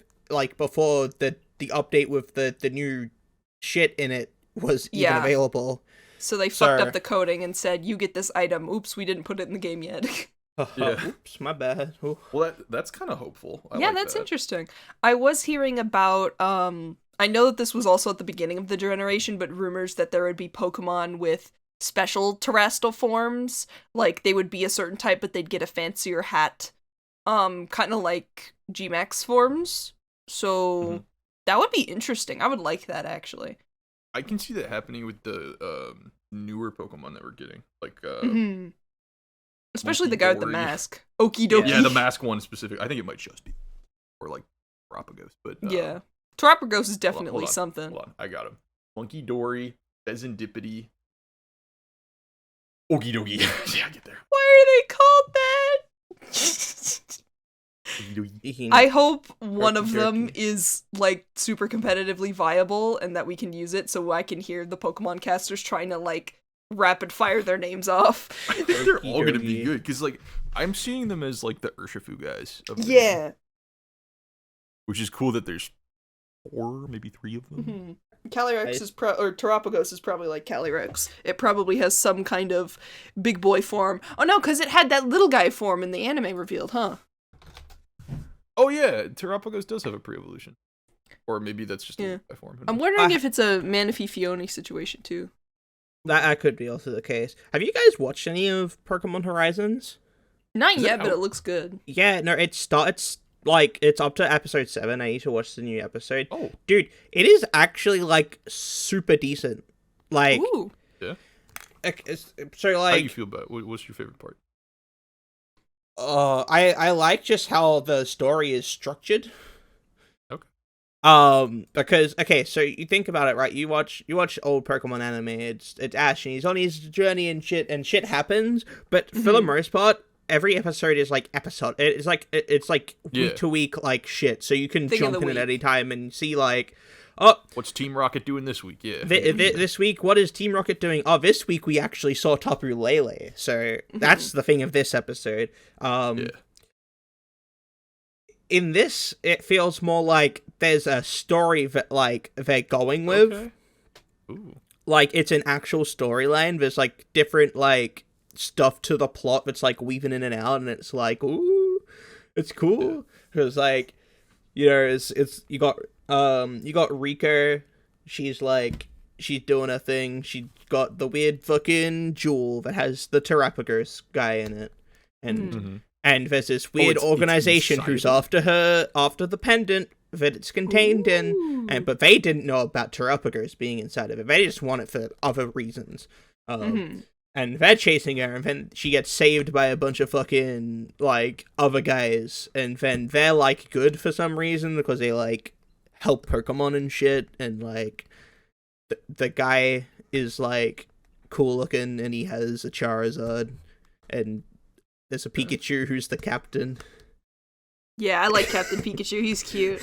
Speaker 1: before the update with the new shit in it was even available.
Speaker 3: So they fucked up the coding and said, you get this item. Oops, we didn't put it in the game yet.
Speaker 1: Oops, my bad. Ooh.
Speaker 2: Well, that's kind of hopeful.
Speaker 3: That's interesting. I was hearing about, I know that this was also at the beginning of the generation, but rumors that there would be Pokemon with special terrestrial forms. They would be a certain type, but they'd get a fancier hat. Kind of like G-Max forms. So that would be interesting. I would like that, actually.
Speaker 2: I can see that happening with the newer Pokemon that we're getting.
Speaker 3: Especially the guy with the mask. Okie dokie.
Speaker 2: Yeah, the mask one specific. I think it might just be. Or Terapagos. But
Speaker 3: yeah. Terapagos is definitely something.
Speaker 2: Hold on, I got him. Monkey Dory, Pheasantipity, Okie dokie. Yeah, get there.
Speaker 3: Why are they called that? I hope one of them is super competitively viable and that we can use it so I can hear the Pokemon casters trying to rapid fire their names off.
Speaker 2: I think they're all gonna be good because I'm seeing them as the Urshifu guys.
Speaker 3: Yeah.
Speaker 2: Which is cool that there's 4, maybe 3 of them.
Speaker 3: Calyrex or Terapagos is probably like Calyrex. It probably has some kind of big boy form. Oh no, because it had that little guy form in the anime revealed, huh?
Speaker 2: Oh yeah, Terapagos does have a pre-evolution. Or maybe that's just a form.
Speaker 3: I'm wondering if it's a Manaphy Fione situation too.
Speaker 1: That could be also the case. Have you guys watched any of Pokemon Horizons?
Speaker 3: Not yet, but it looks good.
Speaker 1: Yeah, no, it's up to episode 7. I need to watch the new episode.
Speaker 2: Oh.
Speaker 1: Dude, it is actually super decent.
Speaker 3: Ooh.
Speaker 2: Yeah.
Speaker 1: so
Speaker 2: How do you
Speaker 1: like,
Speaker 2: feel about it? What's your favorite part?
Speaker 1: I like just how the story is structured.
Speaker 2: Okay.
Speaker 1: Because okay, so you think about it, right? You watch old Pokemon anime. It's Ash, and he's on his journey and shit happens. But for the most part, every episode is like episode. It's like week to week like shit. So you can jump in at any time and see like, oh,
Speaker 2: what's Team Rocket doing this week? Yeah.
Speaker 1: This week, what is Team Rocket doing? Oh, this week we actually saw Tapu Lele. So that's the thing of this episode.
Speaker 2: Yeah.
Speaker 1: In this, it feels more like there's a story that like they're going with.
Speaker 2: Okay. Ooh.
Speaker 1: Like it's an actual storyline. There's like different like stuff to the plot that's like weaving in and out, and it's like, ooh, it's cool. Because like, you know, it's you got Rika. She's doing a thing. She got the weird fucking jewel that has the Terrapagos guy in it, and and there's this weird organization who's after the pendant that it's contained in, but they didn't know about Terrapagos being inside of it. They just want it for other reasons. And they're chasing her, and then she gets saved by a bunch of fucking like other guys, and then they're like good for some reason because they like help Pokemon and shit, and like the guy is like cool looking, and he has a Charizard, and there's a Pikachu who's the captain.
Speaker 3: Yeah, I like Captain Pikachu. He's cute.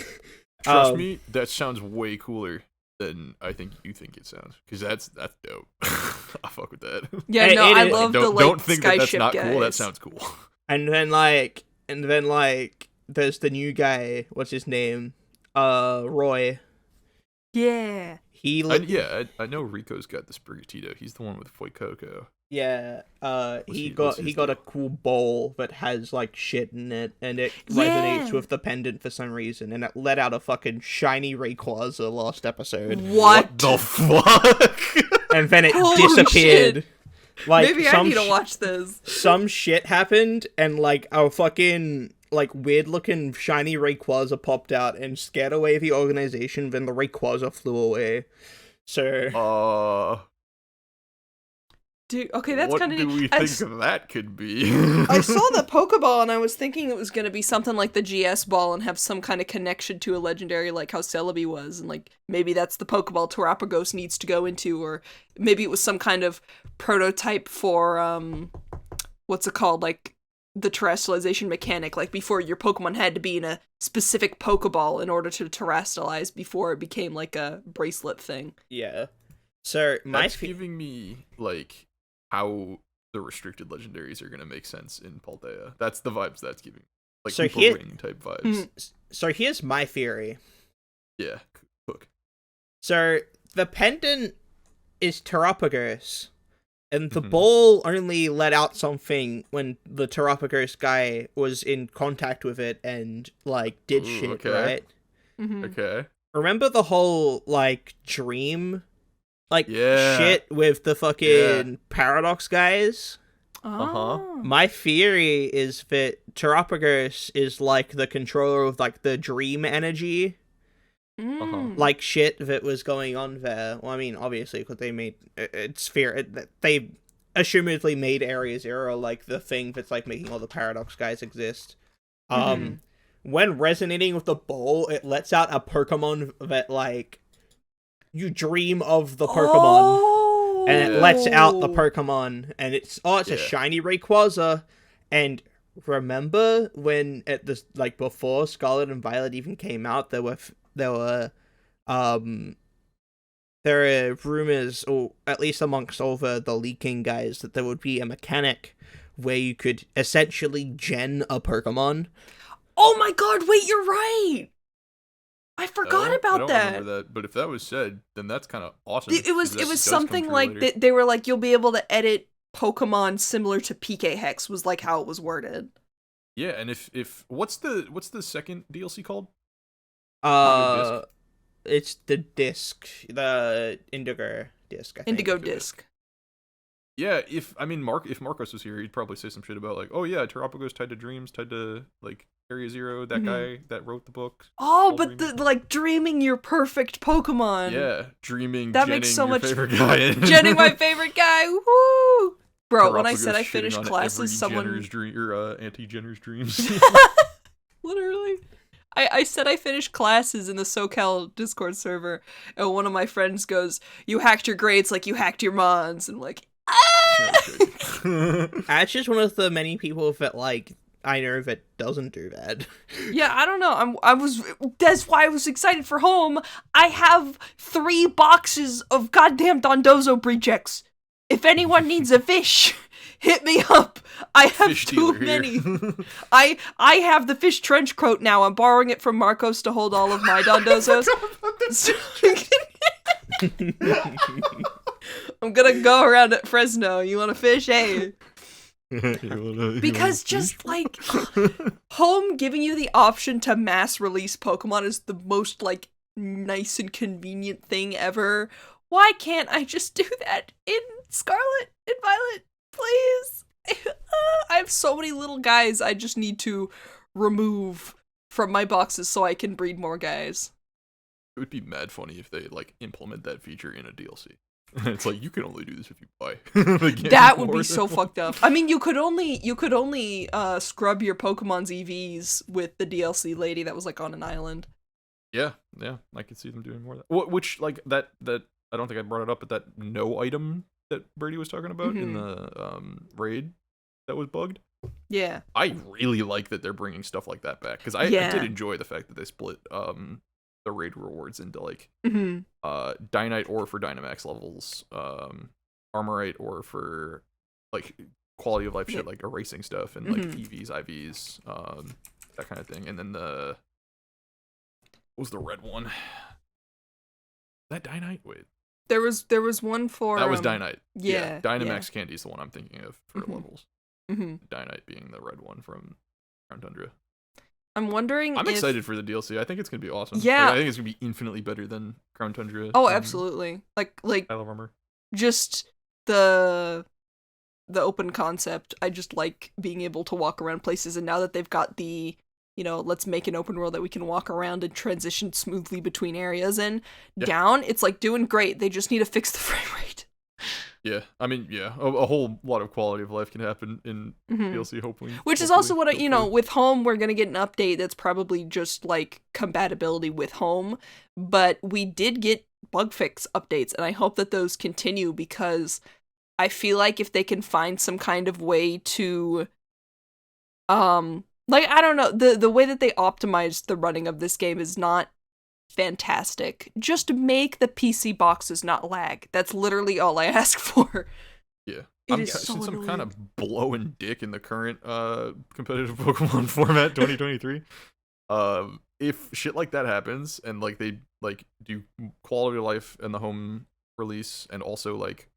Speaker 2: Trust me, that sounds way cooler than I think you think it sounds. Because that's dope. I fuck with that.
Speaker 3: Yeah, no, I love the like
Speaker 2: don't think that's not
Speaker 3: guys.
Speaker 2: cool. That sounds cool.
Speaker 1: And then like, there's the new guy. What's his name? Roy.
Speaker 3: Yeah.
Speaker 2: I know Rico's got the Sprigatito. He's the one with Fuecoco.
Speaker 1: Yeah, he got a cool bowl that has like shit in it, and it resonates with the pendant for some reason, and it let out a fucking shiny Rayquaza last episode.
Speaker 3: What
Speaker 2: the fuck?
Speaker 1: And then it
Speaker 3: Holy
Speaker 1: disappeared.
Speaker 3: Shit.
Speaker 1: Like
Speaker 3: maybe I need to watch this.
Speaker 1: Some shit happened, and like a fucking like weird looking shiny Rayquaza popped out and scared away the organization. Then the Rayquaza flew away. So.
Speaker 3: Dude, okay, that's kind of neat.
Speaker 2: What do we think that could be?
Speaker 3: I saw the Pokeball, and I was thinking it was going to be something like the GS ball and have some kind of connection to a legendary like how Celebi was, and like maybe that's the Pokeball Terrapagos needs to go into, or maybe it was some kind of prototype for, what's it called, like the terrestrialization mechanic, like before your Pokemon had to be in a specific Pokeball in order to terrestrialize before it became like a bracelet thing.
Speaker 1: Yeah. So,
Speaker 2: that's giving me, like, how the restricted legendaries are gonna make sense in Paldea. That's the vibes that's giving. Like, so ring type vibes.
Speaker 1: So here's my theory.
Speaker 2: Yeah, cook.
Speaker 1: So, the pendant is Terrapagos, and the ball only let out something when the Terrapagos guy was in contact with it and, like, did shit, right?
Speaker 2: Okay.
Speaker 1: Remember the whole, like, dream... like, shit with the fucking Paradox guys? My theory is that Terrapagos is, like, the controller of, like, the dream energy. Like, shit that was going on there. Well, I mean, obviously, because they made... they assumedly made Area Zero, like, the thing that's, like, making all the Paradox guys exist. When resonating with the ball, it lets out a Pokemon that, like... you dream of the Pokemon, and it lets out the Pokemon, and it's a shiny Rayquaza. And remember when at this, like, before Scarlet and Violet even came out, there were rumors, or at least amongst all the leaking guys, that there would be a mechanic where you could essentially gen a Pokemon.
Speaker 3: Oh my god! Wait, you're right. I forgot about
Speaker 2: I don't
Speaker 3: that.
Speaker 2: remember that, but if that was said, then that's kind of awesome.
Speaker 3: It was something like that. They were like, you'll be able to edit Pokemon similar to PK Hex, was like how it was worded.
Speaker 2: Yeah, and if what's the second DLC called?
Speaker 1: It's the disc, the Indigo disc. I think.
Speaker 3: Indigo disc.
Speaker 2: Yeah, if Marcos was here, he'd probably say some shit about like, oh yeah, Terrapagos tied to dreams, tied to like Area Zero, that guy that wrote the book.
Speaker 3: Oh, but the dreaming your perfect Pokemon.
Speaker 2: Yeah, dreaming.
Speaker 3: That makes so much.
Speaker 2: Favorite guy.
Speaker 3: Jenning my favorite guy. Woo! Bro, when I said I
Speaker 2: Galapagos
Speaker 3: finished
Speaker 2: shitting on
Speaker 3: classes,
Speaker 2: every
Speaker 3: someone
Speaker 2: Jenner's dream or anti-Jenner's dreams.
Speaker 3: literally. I said I finished classes in the SoCal Discord server, and one of my friends goes, "You hacked your grades like you hacked your mons," and I'm like, ah!
Speaker 1: Ash is one of the many people that I know that doesn't do that.
Speaker 3: Yeah, I don't know. That's why I was excited for home. I have 3 boxes of goddamn Dondozo breachecks. If anyone needs a fish, hit me up. I have
Speaker 2: Fish
Speaker 3: too
Speaker 2: dealer
Speaker 3: many.
Speaker 2: here.
Speaker 3: I have the fish trench coat now. I'm borrowing it from Marcos to hold all of my Dondozos. I'm gonna go around at Fresno. You want to fish? Hey. Because just like home giving you the option to mass release Pokemon is the most like nice and convenient thing ever. Why can't I just do that in Scarlet and Violet, please? I have so many little guys I just need to remove from my boxes so I can breed more guys.
Speaker 2: It would be mad funny if they like implement that feature in a DLC. It's like you can only do this if you buy.
Speaker 3: That would be so fucked up. I mean, you could only scrub your Pokemon's EVs with the DLC lady that was like on an island.
Speaker 2: Yeah, I could see them doing more of that. Which like that I don't think I brought it up, but that no item that Brady was talking about in the raid that was bugged.
Speaker 3: Yeah.
Speaker 2: I really like that they're bringing stuff like that back because I did enjoy the fact that they split the raid rewards into like Dynite ore for Dynamax levels, Armorite ore for like quality of life shit like erasing stuff and like EVs, IVs, that kind of thing, and then what was the red one? That Dynite? Wait.
Speaker 3: There was one for
Speaker 2: that was Dynite.
Speaker 3: Yeah.
Speaker 2: Dynamax Candy is the one I'm thinking of for levels. Dynite being the red one from Crown Tundra.
Speaker 3: I'm wondering
Speaker 2: I'm excited for the DLC. I think it's gonna be awesome.
Speaker 3: Yeah.
Speaker 2: Like, I think it's gonna be infinitely better than Crown Tundra.
Speaker 3: Oh, absolutely. Like
Speaker 2: Isle of Armor.
Speaker 3: Just the open concept. I just like being able to walk around places, and now that they've got the, let's make an open world that we can walk around and transition smoothly between areas and down, it's like doing great. They just need to fix the frame rate.
Speaker 2: Yeah, I mean, a whole lot of quality of life can happen in DLC, hopefully.
Speaker 3: Which is also what with home, we're gonna get an update that's probably just like compatibility with home, but we did get bug fix updates, and I hope that those continue because I feel like if they can find some kind of way to, like, I don't know, the way that they optimized the running of this game is not fantastic. Just make the PC boxes not lag. That's literally all I ask for.
Speaker 2: Yeah.
Speaker 3: Since
Speaker 2: I'm kind of blowing dick in the current competitive Pokemon format 2023. If shit like that happens and like they like do quality of life in the home release and also like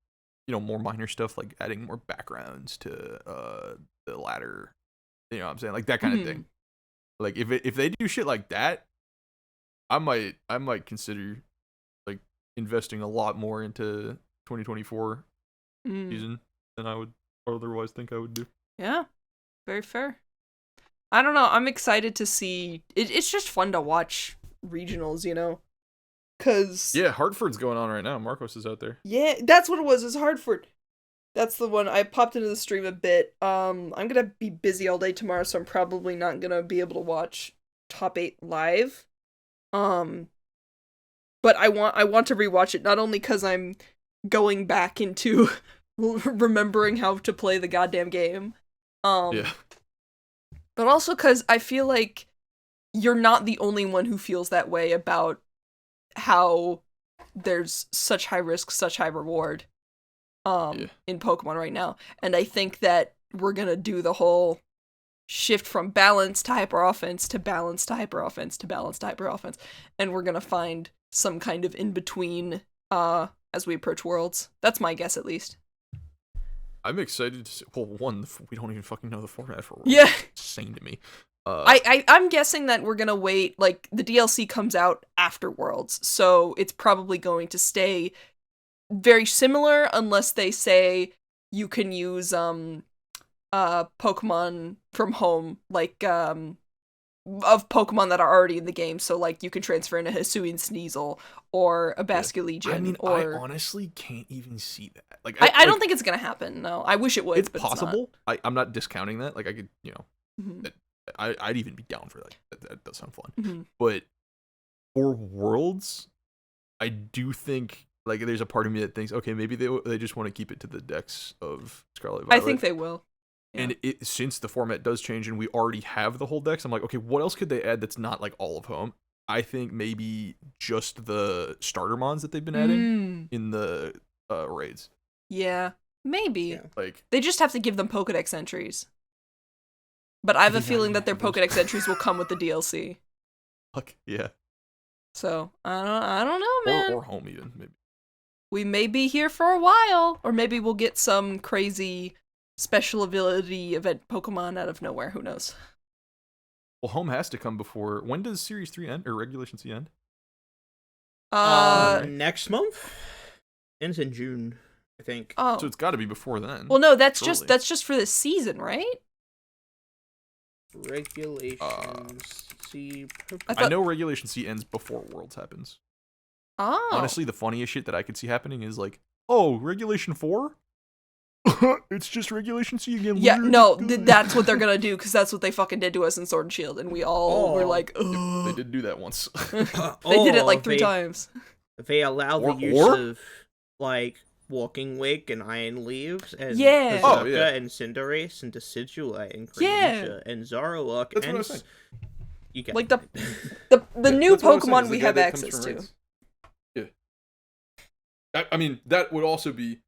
Speaker 2: more minor stuff like adding more backgrounds to the ladder, what I'm saying, like that kind of thing. Like if they do shit like that, I might consider like investing a lot more into 2024 season than I would otherwise think I would do.
Speaker 3: Yeah, very fair. I don't know. I'm excited to see. It's just fun to watch regionals, Cause
Speaker 2: Hartford's going on right now. Marcos is out there.
Speaker 3: Yeah, that's what it was. It's Hartford. That's the one. I popped into the stream a bit. I'm gonna be busy all day tomorrow, so I'm probably not gonna be able to watch Top 8 live. But I want to rewatch it, not only because I'm going back into remembering how to play the goddamn game, but also because I feel like you're not the only one who feels that way about how there's such high risk, such high reward in Pokemon right now. And I think that we're gonna do the whole shift from balance to hyper offense to balance to hyper offense to balance to hyper offense, and we're gonna find some kind of in between as we approach Worlds. That's my guess, at least.
Speaker 2: I'm excited to see. Well, one, we don't even fucking know the format for Worlds.
Speaker 3: Yeah,
Speaker 2: it's insane to me.
Speaker 3: I'm guessing that we're gonna wait. Like the DLC comes out after Worlds, so it's probably going to stay very similar, unless they say you can use Pokemon from home, like of Pokemon that are already in the game. So like you can transfer in a Hisuian Sneasel or a Basculegion.
Speaker 2: I mean,
Speaker 3: or...
Speaker 2: I honestly can't even see that. Like,
Speaker 3: I don't think it's gonna happen. No, I wish it would.
Speaker 2: It's
Speaker 3: but
Speaker 2: possible. I'm not discounting that. Like I could,
Speaker 3: Mm-hmm.
Speaker 2: I'd even be down for that. That does sound fun.
Speaker 3: Mm-hmm.
Speaker 2: But for Worlds, I do think like there's a part of me that thinks, okay, maybe they just want to keep it to the decks of Scarlet Violet.
Speaker 3: I think they will. Yeah.
Speaker 2: And since the format does change and we already have the whole decks, I'm like, okay, what else could they add that's not like all of home? I think maybe just the starter mons that they've been adding in the raids.
Speaker 3: Yeah, maybe.
Speaker 1: Yeah.
Speaker 2: Like
Speaker 3: They just have to give them Pokedex entries. But I have a feeling that their Pokedex entries will come with the DLC.
Speaker 2: fuck yeah.
Speaker 3: So I don't know, man.
Speaker 2: Or home even maybe.
Speaker 3: We may be here for a while, or maybe we'll get some crazy special ability event Pokemon out of nowhere. Who knows?
Speaker 2: Well, home has to come before. When does Series 3 end or Regulation C end?
Speaker 1: Next month? Ends in June, I think.
Speaker 3: Oh,
Speaker 2: So it's got to be before then.
Speaker 3: well, no, that's
Speaker 2: Surely.
Speaker 3: just for this season, right?
Speaker 1: Regulations. See.
Speaker 2: I know Regulation C ends before Worlds happens.
Speaker 3: Oh,
Speaker 2: Honestly, the funniest shit that I could see happening is like, oh, Regulation 4? It's just Regulation C again.
Speaker 3: yeah,
Speaker 2: loser.
Speaker 3: no, that's what they're gonna do because that's what they fucking did to us in Sword and Shield, and we all were like, ugh.
Speaker 2: They did do that once.
Speaker 3: They did it like 3 times.
Speaker 1: They allow the use of like Walking Wake and Iron Leaves and
Speaker 3: Yeah.
Speaker 1: Berserker and Cinderace and Decidueye and
Speaker 3: Yeah.
Speaker 1: Greninja and Zoroark
Speaker 2: That's
Speaker 1: and
Speaker 2: what I was saying.
Speaker 1: you get
Speaker 3: Like the
Speaker 2: Yeah,
Speaker 3: new
Speaker 2: that's what I was saying,
Speaker 3: Pokemon
Speaker 2: is
Speaker 3: we
Speaker 2: the guy
Speaker 3: have
Speaker 2: that comes
Speaker 3: access
Speaker 2: from
Speaker 3: to.
Speaker 2: raids. Yeah. I mean, that would also be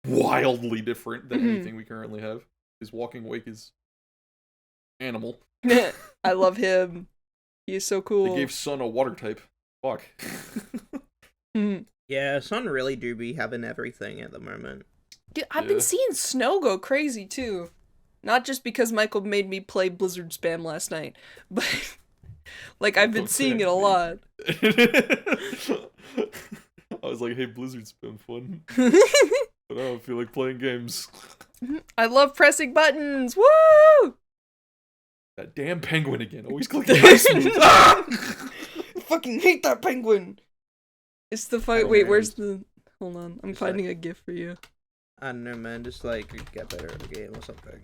Speaker 2: wildly different than anything we currently have. Because Walking Wake is animal.
Speaker 3: I love him. He is so cool.
Speaker 2: They gave Sun a water type. Fuck.
Speaker 1: Yeah, Sun really do be having everything at the moment.
Speaker 3: Dude, I've been seeing Snow go crazy too. Not just because Michael made me play Blizzard Spam last night, but like I've been seeing it a lot.
Speaker 2: I was like, hey, Blizzard's been fun. But I don't feel like playing games.
Speaker 3: I love pressing buttons. Woo!
Speaker 2: That damn penguin again. Always clicking ice moves.
Speaker 3: I fucking hate that penguin. It's the fight. Wait, where's the? Hold on, I'm finding a GIF for you.
Speaker 1: I don't know, man. Just like get better at the game or something.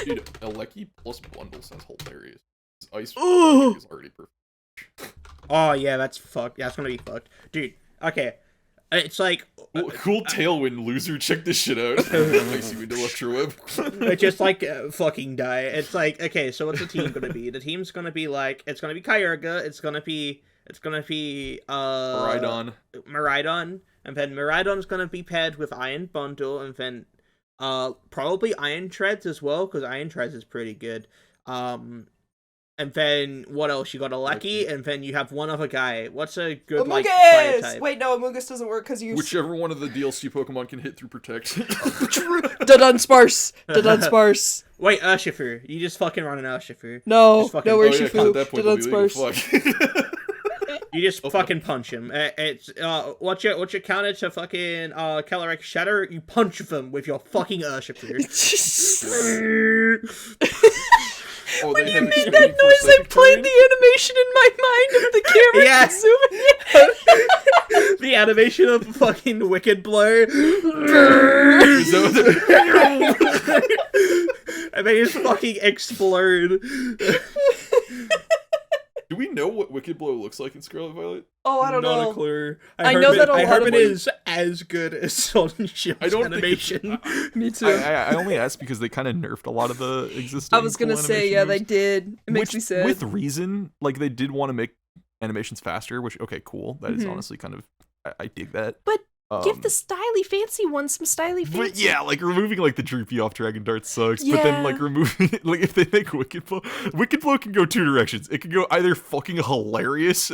Speaker 2: Dude, Eleki plus bundle sounds hilarious. His ice
Speaker 3: Ooh.
Speaker 2: is already perfect.
Speaker 1: Oh yeah, that's fucked. Yeah, that's gonna be fucked, dude. Okay, it's like
Speaker 2: Cool tailwind loser. Check this shit out. Icy wind electro web.
Speaker 1: just like fucking die. It's like, okay, so what's the team gonna be? The team's gonna be like, it's gonna be Kyurga. It's gonna be Miraidon, and then Miraidon's gonna be paired with Iron Bundle, and then probably Iron Treads as well, because Iron Treads is pretty good. And then what else? You got a Lucky, and then you have one other guy. What's a good like fire type?
Speaker 3: Wait, no, Amogus doesn't work because you.
Speaker 2: Whichever one of the DLC Pokemon can hit through Protect.
Speaker 3: Dudunsparce. Dudunsparce.
Speaker 1: Wait, Urshifu. You just fucking run an Urshifu.
Speaker 3: No,
Speaker 1: Just fucking-
Speaker 3: no,
Speaker 2: Oh, yeah,
Speaker 3: Urshifu.
Speaker 2: 'cause at that point it'll be legal,
Speaker 3: Dudunsparce.
Speaker 2: fuck.
Speaker 1: You just fucking punch him. It's what's your counter to fucking Calyrex Shatter? You punch them with your fucking Urshifu.
Speaker 2: Oh,
Speaker 3: When
Speaker 2: they
Speaker 3: you
Speaker 2: have
Speaker 3: made
Speaker 2: expanding
Speaker 3: that
Speaker 2: for
Speaker 3: noise, I
Speaker 2: psychic
Speaker 3: played
Speaker 2: terrain?
Speaker 3: the animation in my mind of the camera
Speaker 1: Yes.
Speaker 3: zooming in.
Speaker 1: The animation of fucking Wicked Blow.
Speaker 2: Is that what they-
Speaker 1: And they just fucking explode.
Speaker 2: Do we know what Wicked Blow looks like in Scarlet Violet?
Speaker 3: Oh, I don't
Speaker 1: Not
Speaker 3: know.
Speaker 1: a clue.
Speaker 3: I know that a
Speaker 1: I
Speaker 3: lot
Speaker 1: hope
Speaker 3: of
Speaker 1: it
Speaker 3: it-
Speaker 1: is as good as Sword and Shield's
Speaker 2: I don't think
Speaker 1: animation.
Speaker 3: Me too.
Speaker 2: I only asked because they kind of nerfed a lot of the existing.
Speaker 3: I was gonna
Speaker 2: cool
Speaker 3: say,
Speaker 2: animation
Speaker 3: yeah,
Speaker 2: moves,
Speaker 3: they did. It makes
Speaker 2: which,
Speaker 3: me sad.
Speaker 2: with reason. Like they did want to make animations faster, which okay, cool. That is
Speaker 3: Mhm.
Speaker 2: honestly kind of I dig that.
Speaker 3: But give the
Speaker 2: Um,
Speaker 3: styly fancy one some styly fancy.
Speaker 2: But yeah, like removing like the droopy off Dragon Dart sucks. But then like
Speaker 3: Yeah.
Speaker 2: removing it, like if they make Wicked Blow can go 2 directions. It can go either fucking hilarious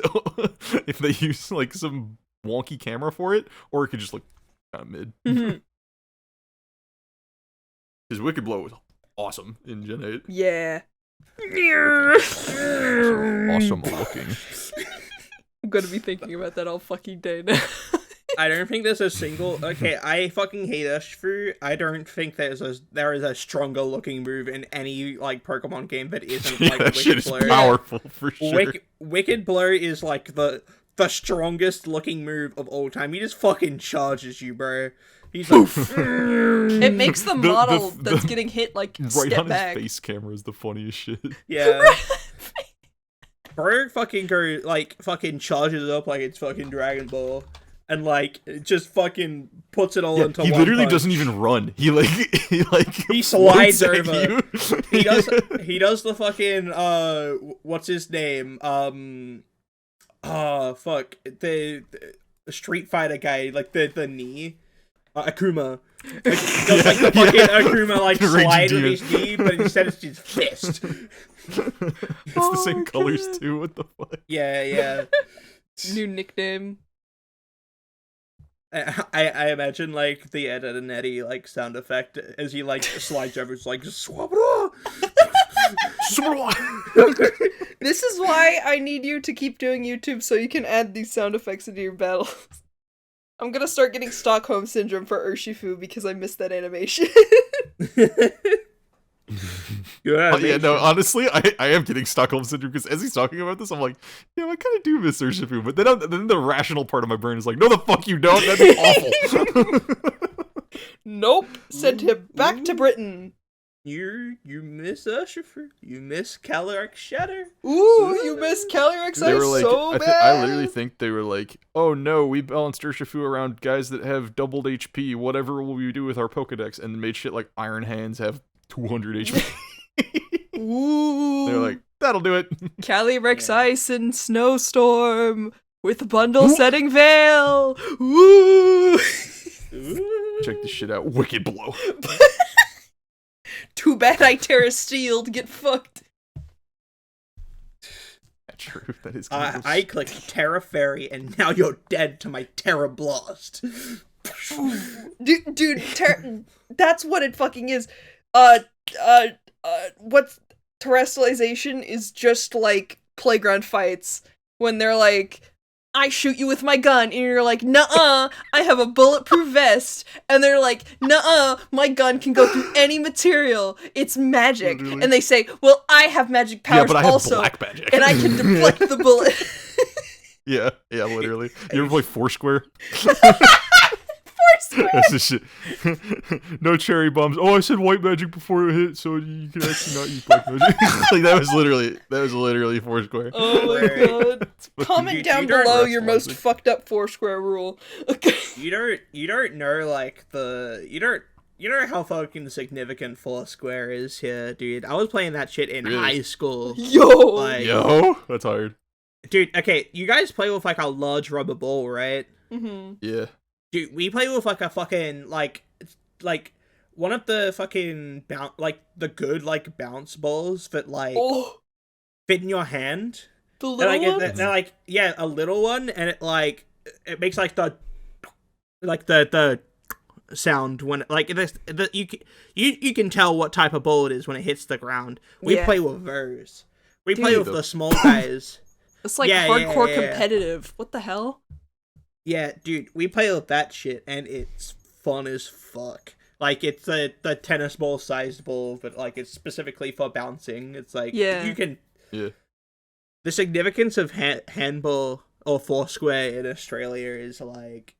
Speaker 2: if they use like some wonky camera for it, or it could just look kind of mid.
Speaker 3: Mhm.
Speaker 2: Because Wicked Blow was awesome in Gen 8.
Speaker 3: Yeah.
Speaker 2: Awesome looking.
Speaker 3: I'm gonna be thinking about that all fucking day now.
Speaker 1: I don't think there's a single. Okay, I fucking hate Urshifu. I don't think there is a stronger looking move in any like Pokemon game that isn't like
Speaker 2: that shit
Speaker 1: Wicked
Speaker 2: is
Speaker 1: Blow.
Speaker 2: powerful for sure.
Speaker 1: Wicked Blow is like the strongest looking move of all time. He just fucking charges you, bro. He's like,
Speaker 3: It makes the model that's getting hit like
Speaker 2: right
Speaker 3: step
Speaker 2: on
Speaker 3: back.
Speaker 2: his face camera is the funniest shit.
Speaker 1: yeah. Bro fucking fucking charges up like it's fucking Dragon Ball. And like just fucking puts it all into one
Speaker 2: He literally
Speaker 1: punch.
Speaker 2: doesn't even run. He
Speaker 1: He slides
Speaker 2: floats at
Speaker 1: over.
Speaker 2: you.
Speaker 1: He does the fucking what's his name? Fuck. The Street Fighter guy, like the knee. Akuma. Like, does like the fucking Akuma like slide with his knee, but instead it's his fist.
Speaker 2: It's the same colors too. What the fuck?
Speaker 1: Yeah.
Speaker 3: New nickname.
Speaker 1: I imagine like the Ed and Eddie like sound effect as he like slides over. It's like swabra.
Speaker 3: This is why I need you to keep doing YouTube so you can add these sound effects into your battles. I'm gonna start getting Stockholm Syndrome for Urshifu because I missed that animation.
Speaker 2: Yeah, no, honestly, I am getting Stockholm Syndrome because as he's talking about this, I'm like, yeah, I kind of do miss Urshifu, but then the rational part of my brain is like, no, the fuck you don't. That'd be awful.
Speaker 3: Nope. Send him back to Britain.
Speaker 1: You miss Urshifu. You miss Calyrex Shatter.
Speaker 3: Ooh, you miss Calyrex.
Speaker 2: They were like,
Speaker 3: so bad.
Speaker 2: I literally think they were like, oh no, we balanced Urshifu around guys that have doubled HP. Whatever will we do with our Pokedex? And made shit like Iron Hands have 200 HP.
Speaker 3: Ooh.
Speaker 2: They're like, that'll do it.
Speaker 3: Calyrex Ice and Snowstorm with bundle setting Veil. Ooh.
Speaker 2: Check this shit out. Wicked Blow.
Speaker 3: Too bad I Terra Steeled. Get fucked.
Speaker 2: That's true. That is.
Speaker 1: I clicked Terra Fairy, and now you're dead to my Terra Blast.
Speaker 3: Dude, that's what it fucking is. What's terrestrialization is just like playground fights when they're like, I shoot you with my gun, and you're like, nuh-uh, I have a bulletproof vest, and they're like, nuh-uh, my gun can go through any material, it's magic,
Speaker 2: Literally.
Speaker 3: and they say, well, I have magic powers
Speaker 2: yeah, but I
Speaker 3: also,
Speaker 2: have black magic.
Speaker 3: and I can deflect the bullet.
Speaker 2: Yeah, literally. You ever play Foursquare?
Speaker 3: Foursquare!
Speaker 2: That's the shit. No cherry bombs. Oh, I said white magic before it hit, so you can actually not use black magic. Like that was literally Foursquare.
Speaker 3: Oh my god. Comment down
Speaker 1: you don't
Speaker 3: below your
Speaker 2: respond
Speaker 3: most fucked up Foursquare rule. Okay.
Speaker 1: You don't know like you know how fucking significant Foursquare is here, dude. I was playing that shit in
Speaker 2: Really?
Speaker 1: high school.
Speaker 3: Yo!
Speaker 1: Like,
Speaker 2: Yo, that's hard.
Speaker 1: dude, okay, you guys play with like a large rubber ball, right?
Speaker 3: Mm-hmm.
Speaker 2: Yeah.
Speaker 1: Dude, we play with like a fucking like one of the fucking the good like bounce balls that like
Speaker 3: Oh,
Speaker 1: fit in your hand.
Speaker 3: the
Speaker 1: They're
Speaker 3: little
Speaker 1: like,
Speaker 3: one?
Speaker 1: they're like, yeah, a little one, and it makes like the sound when like you can tell what type of ball it is when it hits the ground. We
Speaker 3: Yeah.
Speaker 1: play with those. We play
Speaker 3: Dude.
Speaker 1: with the small guys.
Speaker 3: It's like
Speaker 1: Yeah,
Speaker 3: hardcore
Speaker 1: yeah.
Speaker 3: competitive. What the hell?
Speaker 1: Yeah, dude, we play with that shit, and it's fun as fuck. Like, it's the tennis ball sized ball, but like it's specifically for bouncing. It's like
Speaker 3: Yeah.
Speaker 1: you can.
Speaker 2: Yeah.
Speaker 1: The significance of handball or Foursquare in Australia is like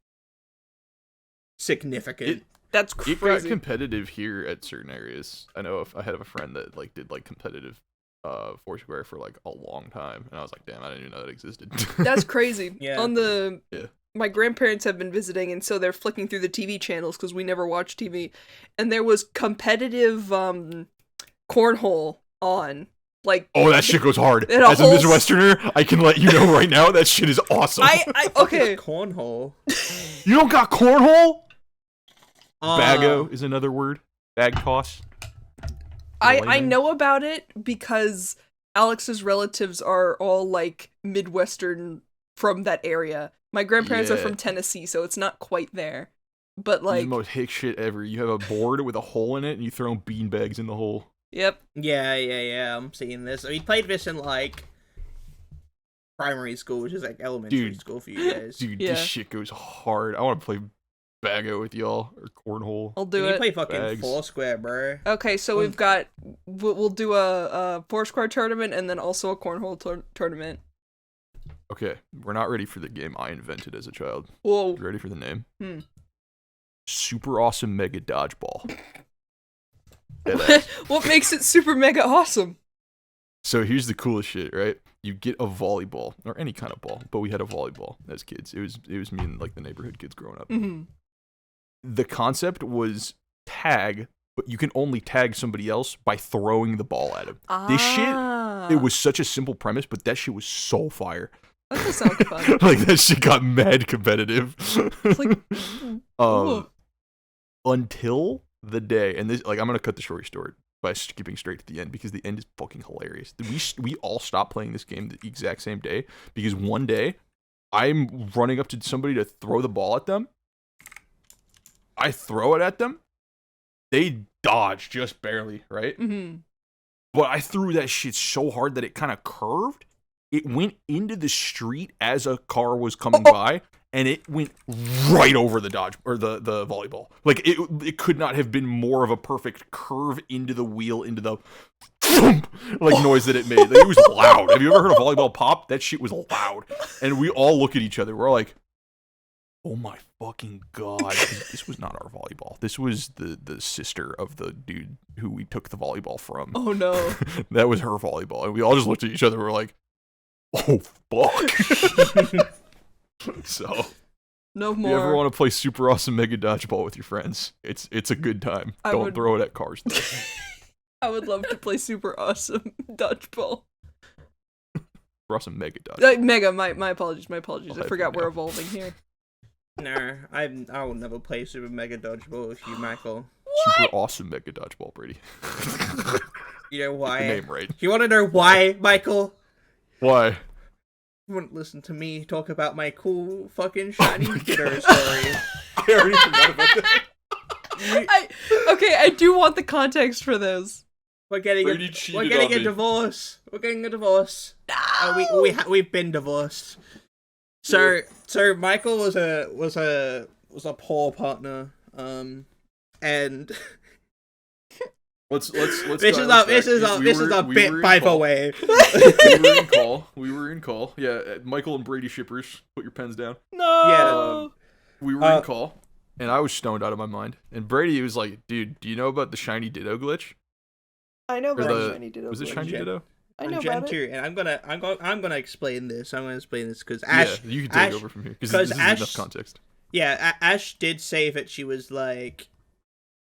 Speaker 1: significant.
Speaker 3: That's
Speaker 2: It got
Speaker 3: crazy.
Speaker 2: competitive here at certain areas. I know I had a friend that like did like competitive Foursquare for like a long time, and I was like, damn, I didn't even know that existed.
Speaker 3: That's crazy.
Speaker 1: Yeah.
Speaker 3: On the
Speaker 2: Yeah.
Speaker 3: My grandparents have been visiting, and so they're flicking through the TV channels because we never watch TV. And there was competitive cornhole on. Like,
Speaker 2: Oh, that shit goes hard.
Speaker 3: And a
Speaker 2: As a
Speaker 3: whole
Speaker 2: Midwesterner, I can let you know right now that shit is awesome.
Speaker 3: okay.
Speaker 1: Cornhole.
Speaker 2: You don't got cornhole?
Speaker 1: Uh,
Speaker 2: Bago is another word. Bag toss.
Speaker 3: I know about it because Alex's relatives are all like Midwestern from that area. My grandparents are
Speaker 2: Yeah.
Speaker 3: from Tennessee, so it's not quite there. But
Speaker 2: It's
Speaker 3: like,
Speaker 2: the most hick shit ever. You have a board with a hole in it, and you throw beanbags in the hole.
Speaker 3: yep.
Speaker 1: Yeah. I'm seeing this. We played this in like primary school, which is like elementary school for you guys.
Speaker 2: Dude,
Speaker 3: Yeah.
Speaker 2: this shit goes hard. I want to play Bago with y'all or cornhole.
Speaker 3: I'll do
Speaker 1: You
Speaker 3: it.
Speaker 1: play fucking
Speaker 2: Bags.
Speaker 1: Foursquare, bro.
Speaker 3: Okay, so we've got we'll do a Foursquare tournament and then also a cornhole tournament.
Speaker 2: Okay, we're not ready for the game I invented as a child.
Speaker 3: Whoa.
Speaker 2: You ready for the name?
Speaker 3: Hmm.
Speaker 2: Super Awesome Mega Dodgeball.
Speaker 3: What makes it super mega awesome?
Speaker 2: So here's the coolest shit, right? You get a volleyball or any kind of ball, but we had a volleyball as kids. It was me and like the neighborhood kids growing up.
Speaker 3: Mm-hmm.
Speaker 2: The concept was tag, but you can only tag somebody else by throwing the ball at him. This shit, it was such a simple premise, but that shit was so fire.
Speaker 3: That does sound fun.
Speaker 2: Like that shit got mad competitive.
Speaker 3: It's like,
Speaker 2: Until the day, and this, like, I'm gonna cut the story short by skipping straight to the end because the end is fucking hilarious. We all stopped playing this game the exact same day because one day I'm running up to somebody to throw the ball at them. I throw it at them. They dodge just barely, right?
Speaker 3: mm-hmm.
Speaker 2: But I threw that shit so hard that it kind of curved. It went into the street as a car was coming by, and it went right over the dodge or the volleyball. Like it could not have been more of a perfect curve into the wheel, into the like noise that it made. Like, it was loud. Have you ever heard a volleyball pop? That shit was loud. And we all look at each other. We're like, oh my fucking god, this was not our volleyball. This was the sister of the dude who we took the volleyball from.
Speaker 3: Oh no.
Speaker 2: That was her volleyball. And we all just looked at each other. We're like, oh fuck. So
Speaker 3: No
Speaker 2: if
Speaker 3: more.
Speaker 2: you ever want to play Super Awesome Mega Dodgeball with your friends, it's a good time. Don't throw it at cars though.
Speaker 3: I would love to play super awesome dodgeball.
Speaker 2: Super Awesome Mega Dodgeball.
Speaker 3: Mega, my apologies, I
Speaker 2: I'll
Speaker 3: forgot
Speaker 2: have
Speaker 3: we're
Speaker 2: you
Speaker 3: evolving here.
Speaker 1: Nah, I will never play Super Mega Dodgeball with you, Michael.
Speaker 2: Super Awesome Mega Dodgeball, Brady.
Speaker 1: You know why?
Speaker 2: The name right.
Speaker 1: You want to know why, Michael?
Speaker 2: Why?
Speaker 1: You wouldn't listen to me talk about my cool fucking shiny Ditto story.
Speaker 2: I already forgot about that.
Speaker 3: I do want the context for this.
Speaker 1: We're getting
Speaker 2: Brady
Speaker 1: a
Speaker 2: cheated on me.
Speaker 1: divorce. We're getting a divorce.
Speaker 3: No!
Speaker 1: We've been divorced. So Michael was a poor partner. And
Speaker 2: Let's
Speaker 1: this is a bit, by the way.
Speaker 2: We were in call. Yeah, Michael and Brady shippers. Put your pens down.
Speaker 3: No.
Speaker 2: We were in call, and I was stoned out of my mind. And Brady was like, "Dude, do you know about the shiny Ditto glitch?
Speaker 3: I know about
Speaker 2: the
Speaker 3: shiny Ditto.
Speaker 2: Was it shiny Ditto?
Speaker 3: I know
Speaker 1: Gen
Speaker 3: about
Speaker 1: 2,
Speaker 3: it.
Speaker 1: and I'm gonna explain this. I'm gonna explain this because Ash.
Speaker 2: Yeah, you can take over from here because this is
Speaker 1: Ash-
Speaker 2: enough context.
Speaker 1: Yeah, Ash did say that she was like,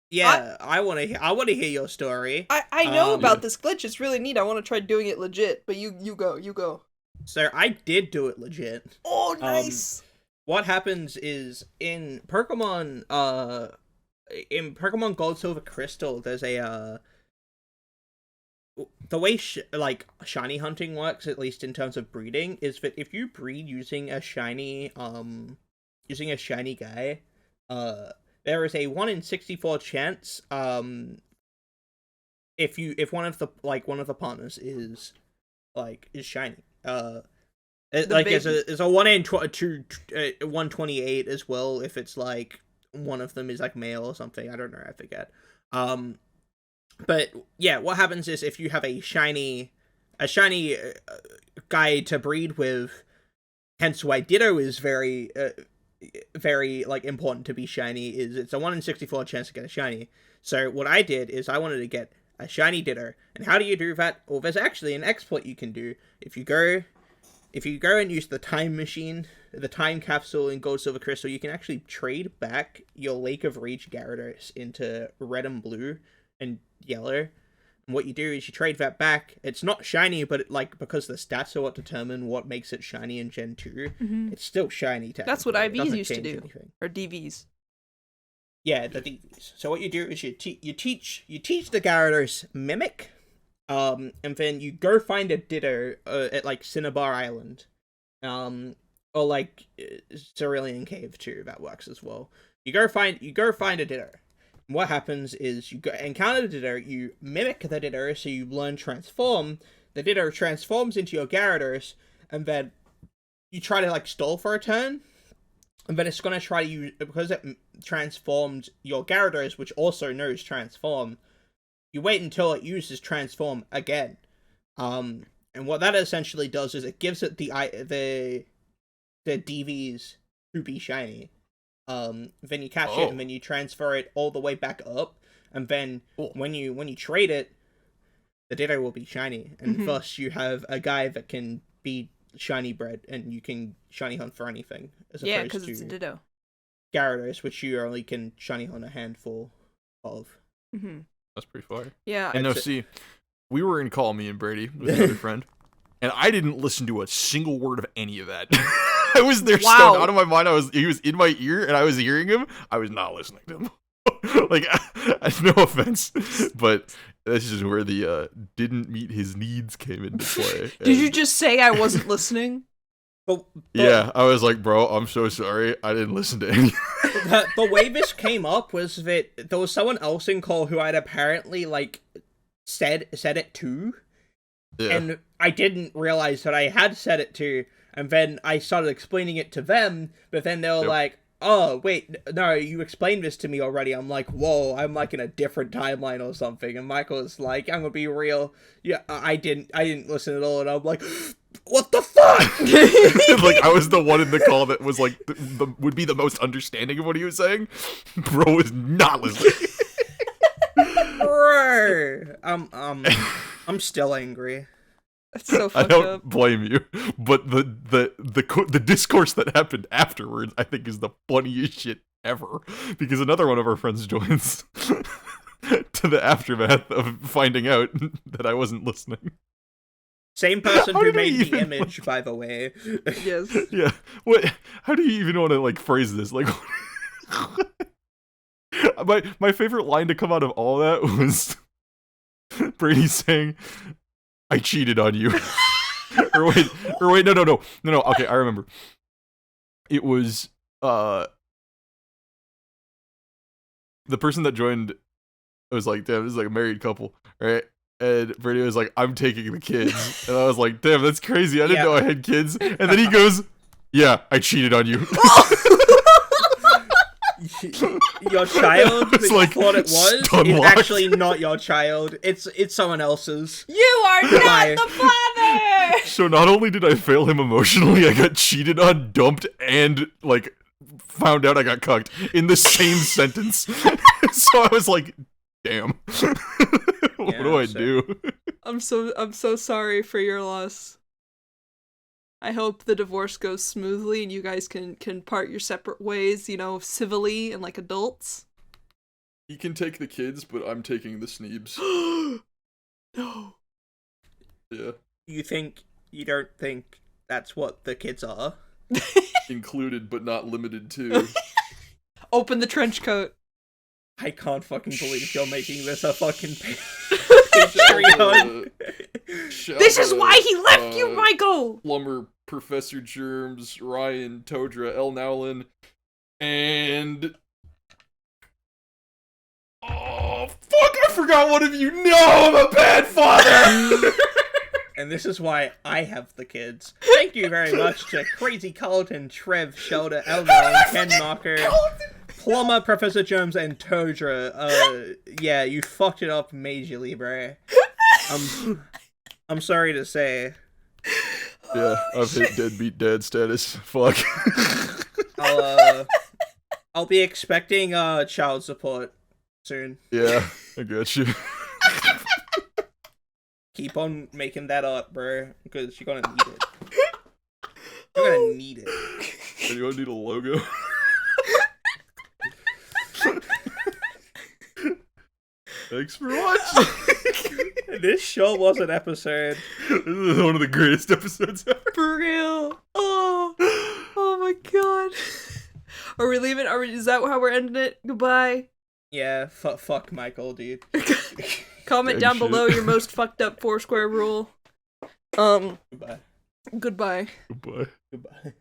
Speaker 1: yeah, I want to hear your story.
Speaker 3: I know about this glitch. It's really neat. I want to try doing it legit. But you go.
Speaker 1: So I did do it legit.
Speaker 3: Oh, nice.
Speaker 1: What happens is in Pokemon Gold, Silver, Crystal, there's a the way shiny hunting works, at least in terms of breeding, is that if you breed using a shiny guy, there is a 1 in 64 chance if one of the partners is shiny. There's a 1 in 128 as well if it's like one of them is like male or something. I don't know, I forget. But yeah, what happens is if you have a shiny guy to breed with, hence why Ditto is very like important to be shiny, is it's a 1 in 64 chance to get a shiny. So what I did is I wanted to get a shiny Ditto. And how do you do that? Well, there's actually an exploit you can do. If you go and use the time machine, the time capsule in Gold, Silver, Crystal, you can actually trade back your Lake of Rage Gyarados into red and blue and yellow. And what you do is you trade that back. It's not shiny, but because the stats are what determine what makes it shiny in Gen 2, it's still shiny technically.
Speaker 3: That's what
Speaker 1: It
Speaker 3: IVs
Speaker 1: doesn't
Speaker 3: used to
Speaker 1: change
Speaker 3: do.
Speaker 1: anything.
Speaker 3: Or DVs.
Speaker 1: Yeah, the DVs. So what you do is you teach the Gyarados Mimic, and then you go find a Ditto at like Cinnabar Island, or like Cerulean Cave too. That works as well. You go find a Ditto. And what happens is you go encounter the Ditto, you mimic the Ditto, so you learn Transform. The Ditto transforms into your Gyarados, and then you try to like stall for a turn, and then it's gonna try to use, because it transformed your Gyarados, which also knows transform. You wait until it uses transform again, and what that essentially does is it gives it the DVs to be shiny. Then you catch it, and then you transfer it all the way back up, and then when you trade it, the Ditto will be shiny, and thus you have a guy that can be shiny bred, and you can shiny hunt for anything. As opposed
Speaker 3: because it's a Ditto.
Speaker 1: Gyarados, which you only can shiny hunt a handful of.
Speaker 2: That's pretty fire.
Speaker 3: Yeah.
Speaker 2: And no, see, we were in call, me and Brady, with another friend, and I didn't listen to a single word of any of that. I was there stoned out of my mind. He was in my ear, and I was hearing him. I was not listening to him. Like, no offense, but that's just where the didn't meet his needs came into play.
Speaker 3: Did you just say I wasn't listening?
Speaker 1: But
Speaker 2: yeah, I was like, bro, I'm so sorry. I didn't listen to any.
Speaker 1: The way this came up was that there was someone else in call who I'd apparently like said it to, and I didn't realize that I had said it to, and then I started explaining it to them, but then they were like, oh, wait, no, you explained this to me already. I'm like, whoa, I'm like in a different timeline or something. And Michael's like, I'm gonna be real. Yeah, I didn't listen at all. And I'm like, what the fuck?
Speaker 2: Like, I was the one in the call that was like, would be the most understanding of what he was saying. Bro was not listening.
Speaker 1: I'm still angry.
Speaker 3: That's so fucked
Speaker 2: I don't
Speaker 3: up.
Speaker 2: blame you, but the discourse that happened afterwards, I think, is the funniest shit ever. Because another one of our friends joins to the aftermath of finding out that I wasn't listening.
Speaker 1: Same person who made the image, by the way.
Speaker 3: Yes.
Speaker 2: Yeah. What? How do you even want to like phrase this? Like, my favorite line to come out of all that was Brady saying, I cheated on you. or wait, no. Okay, I remember. It was, the person that joined was like, damn, this is like a married couple, right? And Brady was like, I'm taking the kids. And I was like, damn, that's crazy. I didn't know I had kids. And then he goes, yeah, I cheated on you.
Speaker 1: Your child that you
Speaker 2: like,
Speaker 1: thought it was is actually not your child. It's someone else's.
Speaker 3: You are not the father!
Speaker 2: So not only did I fail him emotionally, I got cheated on, dumped, and like found out I got cucked in the same sentence. So I was like, damn. What do I do?
Speaker 3: I'm so sorry for your loss. I hope the divorce goes smoothly and you guys can part your separate ways, you know, civilly and like adults.
Speaker 2: He can take the kids, but I'm taking the Sneebs.
Speaker 3: No.
Speaker 2: Yeah.
Speaker 1: You don't think that's what the kids are?
Speaker 2: Included, but not limited to.
Speaker 3: Open the trench coat.
Speaker 1: I can't fucking believe you're making this a fucking
Speaker 2: Patreon.
Speaker 3: This is why he left you, Michael!
Speaker 2: Plumber, Professor Germs, Ryan, Todra, El Nowlin, and... Oh, fuck, I forgot one of you! No, I'm a bad father!
Speaker 1: And this is why I have the kids. Thank you very much to Crazy Carlton, Trev, Shelter, Elmo, Ken Knocker, Plumber, Professor Germs, and Todra. Yeah, you fucked it up majorly, bruh. I'm sorry to say.
Speaker 2: Yeah, I've hit deadbeat dad status. Fuck.
Speaker 1: I'll be expecting child support soon.
Speaker 2: Yeah, I got you.
Speaker 1: Keep on making that up, bro, because you're gonna need it. You're gonna need it.
Speaker 2: And you gonna need a logo? Thanks for watching.
Speaker 1: This sure was an episode.
Speaker 2: This is one of the greatest episodes ever.
Speaker 3: For real. Oh my god. Are we leaving? Is that how we're ending it? Goodbye.
Speaker 1: Yeah, fuck Michael, dude.
Speaker 3: Comment down below your most fucked up Foursquare rule.
Speaker 1: Goodbye.
Speaker 3: Goodbye.
Speaker 2: Goodbye.
Speaker 1: Goodbye.